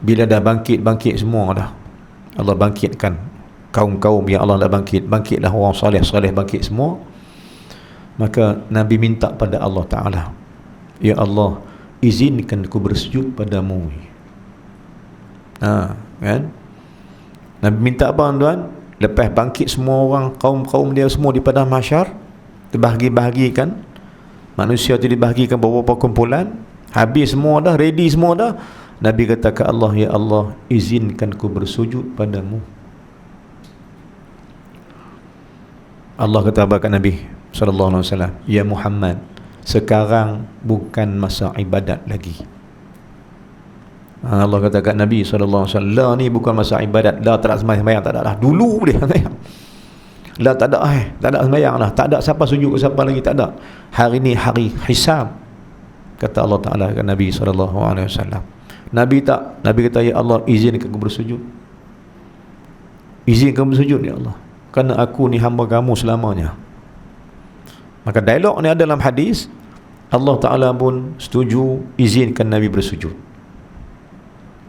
Bila dah bangkit semua dah, Allah bangkitkan kaum-kaum yang Allah dah bangkitlah orang soleh bangkit semua. Maka Nabi minta pada Allah Ta'ala, ya Allah, izinkan aku bersujud padamu. Kan? Nabi minta apa tuan? Lepas bangkit semua orang, kaum-kaum dia semua di padang mahsyar, dibahagi-bahagikan, manusia itu dibahagikan beberapa kumpulan, habis semua dah, ready semua dah. Nabi kata ke Allah, ya Allah, izinkan ku bersujud padamu. Allah kata apa kat Nabi SAW? Ya Muhammad, sekarang bukan masa ibadat lagi. Allah kata kat Nabi SAW, lah ni bukan masa ibadat. Lah tak ada sembahyang, tak ada dah. Dulu boleh sembahyang. Lah tak ada sembahyang lah. Tak ada siapa sujud ke siapa lagi, tak ada. Hari ni hari hisab, kata Allah Ta'ala kat Nabi SAW. Nabi kata, ya Allah, izinkan aku bersujud. Izinkan bersujud, ya Allah, kerana aku ni hamba kamu selamanya. Maka dialog ni ada dalam hadis. Allah Ta'ala pun setuju izinkan Nabi bersujud,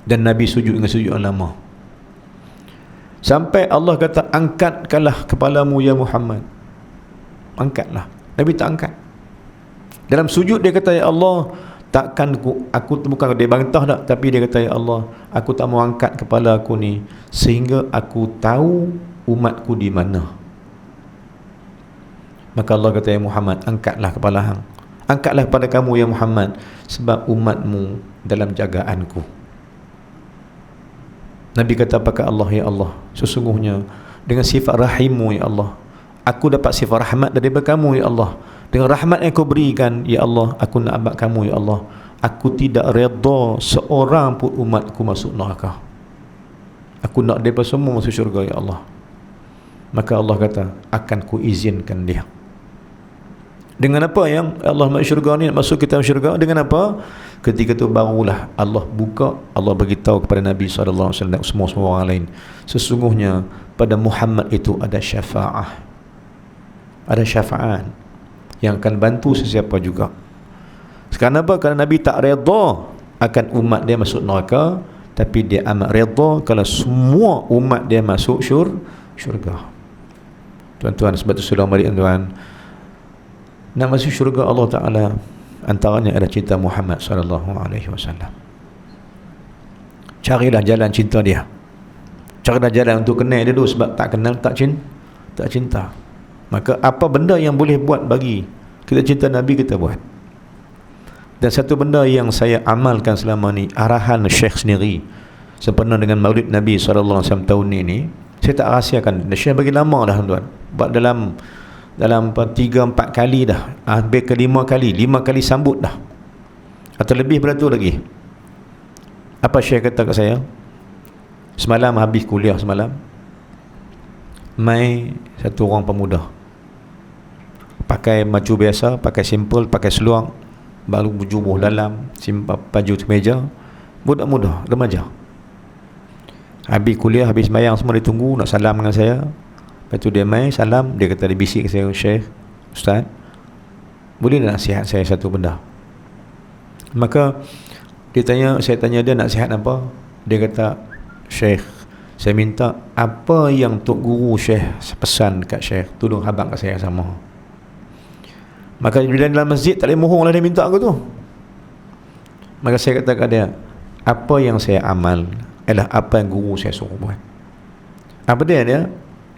dan Nabi sujud dengan sujud yang lama. Sampai Allah kata, angkatkanlah kepalamu ya Muhammad. Angkatlah. Nabi tak angkat. Dalam sujud dia kata, ya Allah, takkan aku bukan dia bantah tak, tapi dia kata, ya Allah, aku tak mau angkat kepala aku ni sehingga aku tahu umatku di mana. Maka Allah kata, ya Muhammad, angkatlah kepala hang. Angkatlah kepada kamu ya Muhammad, sebab umatmu dalam jagaanku. Nabi kata apakah Allah, ya Allah, sesungguhnya dengan sifat rahimmu ya Allah, aku dapat sifat rahmat daripada kamu ya Allah. Dengan rahmat yang kau berikan ya Allah, aku nak abad kamu ya Allah. Aku tidak redha seorang pun umatku masuk neraka. Aku nak mereka semua masuk syurga ya Allah. Maka Allah kata, akan ku izinkan dia. Dengan apa yang Allah masuk syurga ni, nak masuk kita syurga? Dengan apa? Ketika tu barulah Allah buka, Allah beritahu kepada Nabi SAW dan semua orang lain, sesungguhnya pada Muhammad itu ada syafa'ah, ada syafa'an yang akan bantu sesiapa juga. Sekarang apa? Kerana Nabi tak redha akan umat dia masuk neraka, tapi dia amat redha kalau semua umat dia masuk syurga. Tuan-tuan, sebab tu sudah mari tuan, nak masuk syurga Allah Ta'ala, antaranya adalah cinta Muhammad SAW. Carilah jalan cinta dia. Carilah jalan untuk kenal dia dulu, sebab tak kenal tak cinta. Maka apa benda yang boleh buat bagi kita cinta Nabi, kita buat. Dan satu benda yang saya amalkan selama ni, arahan Syekh sendiri sempena dengan Maulid Nabi SAW tahun ini, saya tak rahsiakan. Syekh bagi lama dah tuan, buat dalam 3-4 kali dah, hampir ke 5 kali sambut dah, atau lebih pada tu lagi. Apa Syekh kata kat saya semalam, habis kuliah semalam, mai satu orang pemuda pakai baju biasa, pakai simple, pakai seluar, baru berjubah dalam, simpan baju kemeja, budak muda, remaja. Habis kuliah, habis sembahyang semua dia tunggu nak salam dengan saya. Lepas tu dia mai salam, dia kata, dia bisik ke saya, Syekh, Ustaz, boleh nak nasihat saya satu benda? Maka saya tanya dia nasihat apa? Dia kata, Syekh, saya minta apa yang Tok Guru Syekh pesan kat Syekh, tolong habang kat saya sama. Maka bila dalam masjid tak boleh mohong lah dia minta aku tu. Maka saya kata kat dia, apa yang saya amal adalah apa yang guru saya suruh buat. Apa dia?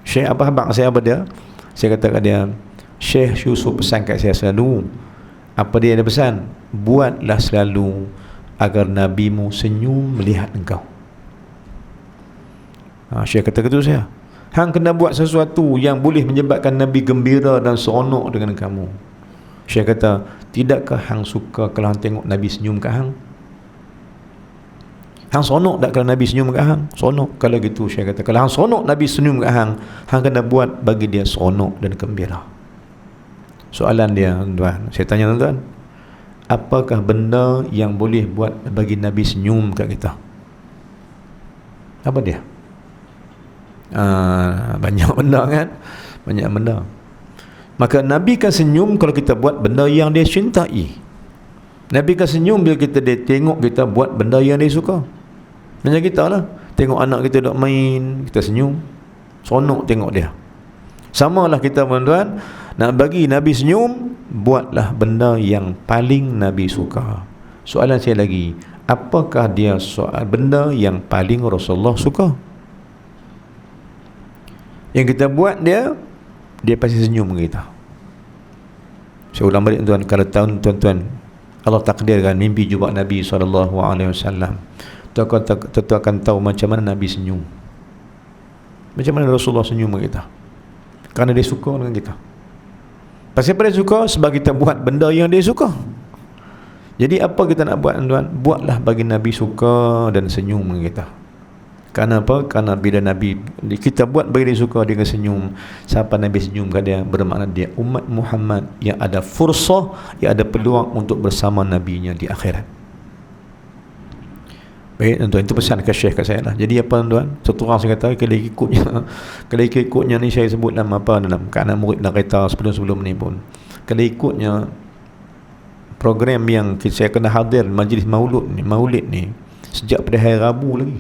Syekh apa habang saya apa dia? Saya kata kat dia, Syekh Yusuf pesan kat saya selalu, apa dia ada pesan? Buatlah selalu agar Nabimu senyum melihat engkau. Syekh kata gitu saya, hang kena buat sesuatu yang boleh menyebabkan Nabi gembira dan seronok dengan kamu. Syekh kata, tidakkah hang suka kalau hang tengok Nabi senyum kat hang? Hang seronok tak kalau Nabi senyum kat hang? Seronok. Kalau gitu Syekh kata, kalau hang seronok Nabi senyum kat hang, hang kena buat bagi dia seronok dan gembira. Soalan dia, tuan, saya tanya tuan, apakah benda yang boleh buat bagi Nabi senyum kat kita? Apa dia? Banyak benda kan? Banyak benda. Maka Nabi kan senyum kalau kita buat benda yang dia cintai. Nabi kan senyum bila dia tengok kita buat benda yang dia suka. Macam kita lah, tengok anak kita duk main, kita senyum, seronok tengok dia. Samalah kita tuan-tuan, nak bagi Nabi senyum, buatlah benda yang paling Nabi suka. Soalan saya lagi, apakah dia benda yang paling Rasulullah suka? Yang kita buat dia pasti senyum dengan kita. Saya ulang balik tuan, kalau tuan-tuan Allah takdirkan mimpi jumpa Nabi SAW, tentu akan tahu macam mana Nabi senyum, macam mana Rasulullah senyum dengan kita, kerana dia suka dengan kita. Pasal apa dia suka? Sebab kita buat benda yang dia suka. Jadi apa kita nak buat tuan? Buatlah bagi Nabi suka dan senyum dengan kita. Kerana apa? Kerana bila Nabi kita buat bagi dia suka, dia senyum. Siapa Nabi senyum kat dia, bermakna dia umat Muhammad yang ada fursah, yang ada peluang untuk bersama Nabinya di akhirat. Baik tuan-tuan, itu pesan ke Syekh kat saya lah. Jadi apa tuan? Seterang saya kata, kalau ikutnya ni saya sebut dalam dalam keadaan murid dalam kereta sebelum ni pun, kalau ikutnya program yang saya kena hadir majlis maulid ni sejak pada hari Rabu lagi.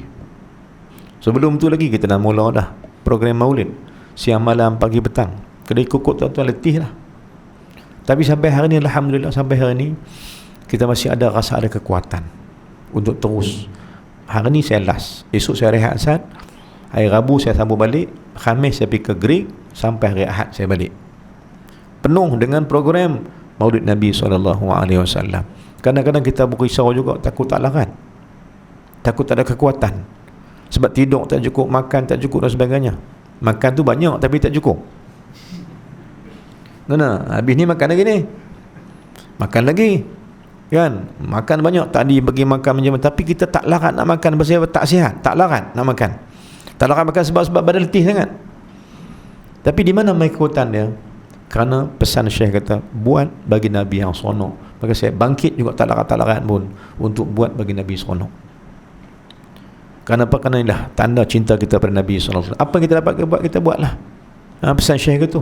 Sebelum tu lagi kita dah mula dah program maulid, siang malam pagi petang. Kalau ikut tuan-tuan letih lah. Tapi sampai hari ni, alhamdulillah, sampai hari ni kita masih ada rasa ada kekuatan untuk terus. Hari ni saya last, esok saya rehat Asad, hari Rabu saya sambung balik, Khamis saya pergi ke Greek, sampai hari Ahad saya balik. Penuh dengan program Maulid Nabi SAW. Kadang-kadang kita berisau juga, takut tak larat, takut tak ada kekuatan, sebab tidur tak cukup, makan tak cukup dan sebagainya. Makan tu banyak tapi tak cukup. Habis ni makan lagi ni, makan lagi kan, makan banyak, tadi bagi makan macam, tapi kita tak larat nak makan. Pasal tak sihat, tak larat nak makan, tak larat makan sebab badan letih sangat. Tapi di mana mai kekuatan dia? Kerana pesan Syekh kata, buat bagi Nabi yang seronok. Maka saya bangkit juga tak larat pun untuk buat bagi Nabi seronok. Kerana apa? Kerana inilah tanda cinta kita pada Nabi SAW. Apa kita dapat buat, kita buatlah. Pesan Syekh itu.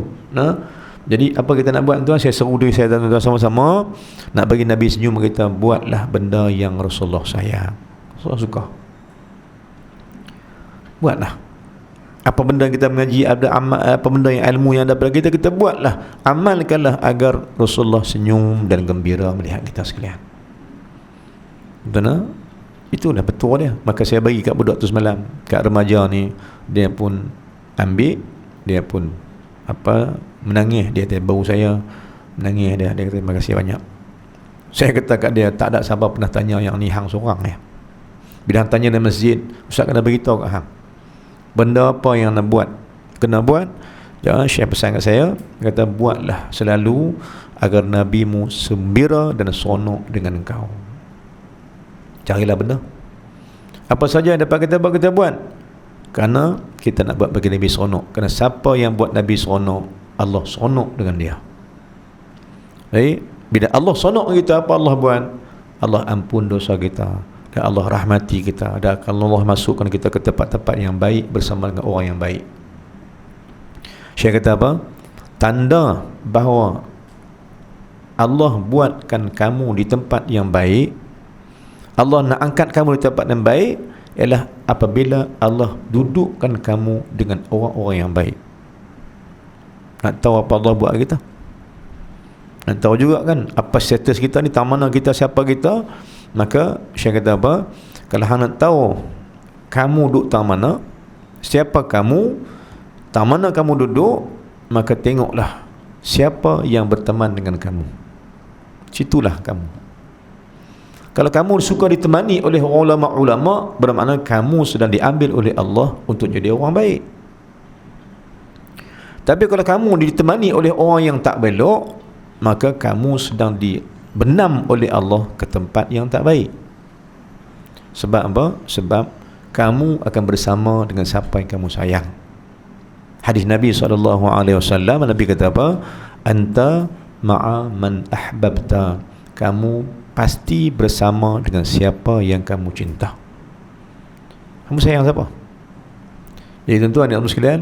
Jadi apa kita nak buat tuan? Saya seru diri saya dan tuan sama-sama nak bagi Nabi senyum kita. Buatlah benda yang Rasulullah sayang, Rasulullah suka. Buatlah. Apa benda kita mengaji, ada amal, apa benda yang ilmu yang ada pada kita, kita buatlah, amalkanlah agar Rasulullah senyum dan gembira melihat kita sekalian. Betul? Itulah betul dia. Maka saya bagi kat budak tu semalam, kat remaja ni, dia pun ambil, dia pun menangis. Dia baru saya menangis, dia kata terima kasih banyak. Saya kata kat dia, tak ada siapa pernah tanya yang ni hang seorang ya. Bila hang tanya dalam masjid, ustaz kena beritahu kat hang benda apa yang nak buat, kena buat. Jangan Syekh pesan kat saya, kata buatlah selalu agar Nabimu gembira dan seronok dengan engkau. Carilah benda apa saja yang dapat kita buat, kita buat. Kerana kita nak buat bagi Nabi seronok. Kerana siapa yang buat Nabi seronok, Allah seronok dengan dia. Baik, bila Allah seronok kita, apa Allah buat? Allah ampun dosa kita, dan Allah rahmati kita, dan Allah masukkan kita ke tempat-tempat yang baik bersama dengan orang yang baik. Syekh kata apa? Tanda bahawa Allah buatkan kamu di tempat yang baik, Allah nak angkat kamu di tempat yang baik, ialah apabila Allah dudukkan kamu dengan orang-orang yang baik. Nak tahu apa Allah buat kita? Nak tahu juga kan apa status kita ni, tak mana kita, siapa kita? Maka Syekh kata apa? Kalau hang nak tahu kamu duduk tak mana, siapa kamu, tak mana kamu duduk, maka tengoklah siapa yang berteman dengan kamu. Situlah kamu. Kalau kamu suka ditemani oleh ulama-ulama, bermakna kamu sedang diambil oleh Allah untuk jadi orang baik. Tapi kalau kamu ditemani oleh orang yang tak belok, maka kamu sedang dibenam oleh Allah ke tempat yang tak baik. Sebab apa? Sebab kamu akan bersama dengan siapa yang kamu sayang. Hadis Nabi SAW, Nabi kata apa? Anta ma'a man ahbabta. Kamu pasti bersama dengan siapa yang kamu cinta. Kamu sayang siapa? Jadi tuan-tuan dan sekalian,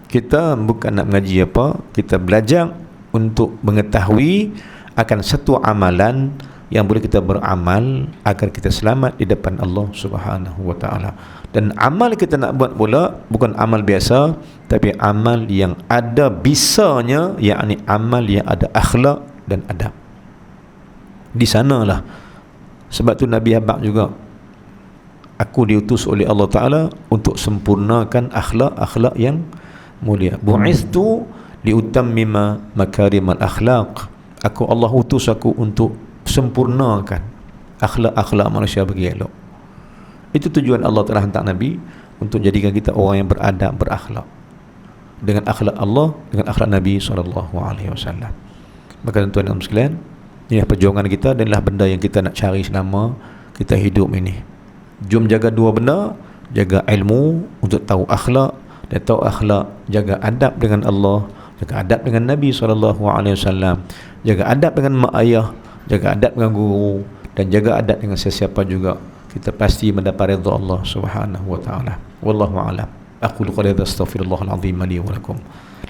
kita bukan nak mengaji apa, kita belajar untuk mengetahui akan satu amalan yang boleh kita beramal agar kita selamat di depan Allah Subhanahu wa taala. Dan amal kita nak buat pula bukan amal biasa, tapi amal yang ada bisanya, yakni amal yang ada akhlak dan adab. Di sanalah, sebab tu Nabi habaq juga, aku diutus oleh Allah Ta'ala untuk sempurnakan akhlak-akhlak yang mulia. Bu'ithtu liutammima makarimal akhlaq. Allah utus aku untuk sempurnakan akhlak-akhlak manusia bagi elok. Itu tujuan Allah telah hantar Nabi, untuk jadikan kita orang yang beradab, berakhlak dengan akhlak Allah, dengan akhlak Nabi SAW. Maka tuan-tuan dan sekalian, inilah perjuangan kita dan inilah benda yang kita nak cari selama kita hidup ini. Jom jaga dua benda, jaga ilmu untuk tahu akhlak, dan tahu akhlak, jaga adab dengan Allah, jaga adab dengan Nabi SAW, jaga adab dengan mak ayah, jaga adab dengan guru, dan jaga adab dengan sesiapa juga. Kita pasti mendapat redha Allah Subhanahu wa taala. Wallahu a'lam. Aqulu qawli hadza, astaghfirullahal azim li wa lakum.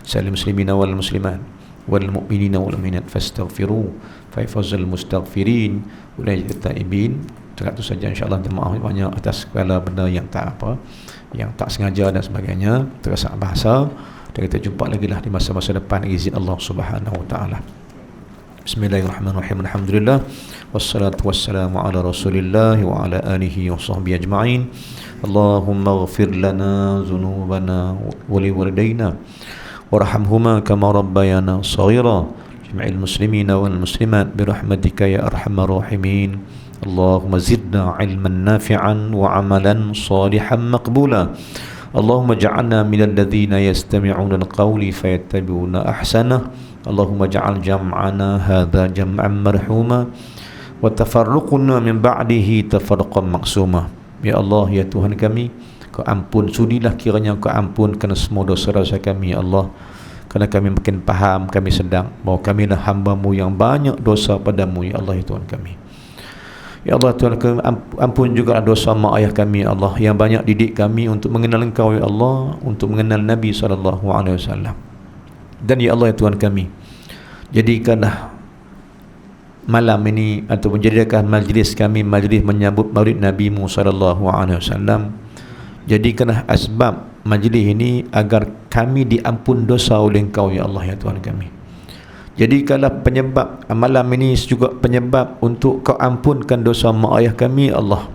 Salim muslimina wal muslimat wal mu'minina wal mu'minat fastaghfiru fa yafuzul mustaghfirin wa najat taibin. Itu saja, insya-Allah. Maaf banyak atas segala benda yang tak yang tak sengaja dan sebagainya, terasa bahasa. Dan kita jumpa lagi lah di masa-masa depan, izin Allah Subhanahu wa taala. Bismillahirrahmanirrahim. Alhamdulillah wassalatu wassalamu ala Rasulillah wa ala alihi wa sahbihi ajma'in. Allahumma ighfir lana dhunubana wa liwalidayna warhamhuma kama rabbayana shaghira. Jami'il muslimina wal muslimat birahmatika ya arhamar rahimin. Allahumma zidna ilman nafi'an wa amalan salihan maqbula. Allahumma ja'alna minal ladzina yastami'una al-qawli fayattabi'una ahsanah. Allahumma ja'al jam'ana hadha jam'an marhuma wa tafarruquna min ba'dihi tafarruqan maksuma. Ya Allah, ya Tuhan kami, Kau ampun, sudilah kiranya Kau ampunkan semua dosa-dosa kami, ya Allah. Kerana kami makin faham, kami sedang bahawa kamilah hamba-Mu yang banyak dosa padamu, ya Allah, ya Tuhan kami. Ya Allah, Tuhan kami, ampun juga dosa mak ayah kami, ya Allah, yang banyak didik kami untuk mengenal Engkau, ya Allah, untuk mengenal Nabi SAW. Dan ya Allah, ya Tuhan kami, jadikanlah malam ini ataupun jadikan majlis kami majlis menyambut maulid Nabi-Mu SAW. Jadikanlah asbab majlis ini agar kami diampun dosa oleh Engkau, ya Allah, ya Tuhan kami. Jadikanlah penyebab malam ini juga penyebab untuk Kau ampunkan dosa mak ayah kami, ya Allah.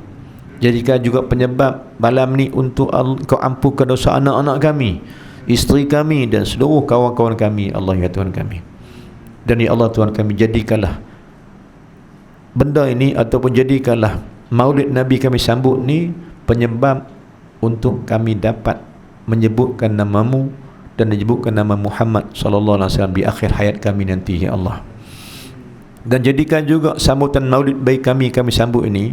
Jadikan juga penyebab malam ini untuk Kau ampunkan dosa anak-anak kami, isteri kami dan seluruh kawan-kawan kami, Allah, ya Tuhan kami. Dan ya Allah, Tuhan kami, jadikanlah benda ini ataupun jadikanlah maulid Nabi kami sambut ni penyebab untuk kami dapat menyebutkan nama-Mu dan menyebutkan nama Muhammad sallallahu alaihi wasallam di akhir hayat kami nanti, ya Allah. Dan jadikan juga sambutan maulid baik kami sambut ini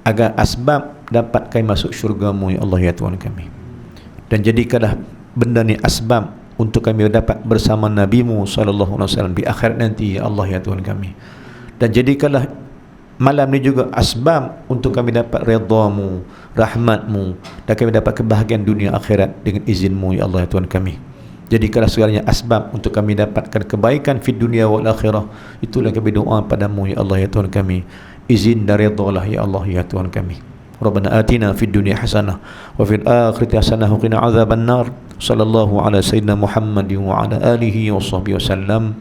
agar asbab dapat kami masuk syurga-Mu, ya Allah, ya Tuhan kami. Dan jadikanlah benda ni asbab untuk kami dapat bersama Nabi-Mu sallallahu alaihi wasallam di akhirat nanti, ya Allah, ya Tuhan kami. Dan jadikanlah malam ni juga asbab untuk kami dapat redha-Mu, rahmat-Mu, dan kami dapat kebahagiaan dunia akhirat dengan izin-Mu ya Allah ya Tuhan kami. Jadikanlah segalanya asbab untuk kami dapatkan kebaikan fid dunia wal akhirah. Itulah kami doa padamu ya Allah ya Tuhan kami. Izin dan redha-lah ya Allah ya Tuhan kami. Rabbana atina fid dunya hasanah wa fil akhirati hasanah wa qina adzaban nar. Sallallahu ala sayyidina Muhammadin wa ala alihi wa sahbihi wasallam.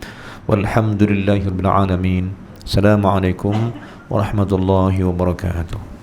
Walhamdulillahirabbil alamin. Assalamualaikum warahmatullahi wabarakatuh.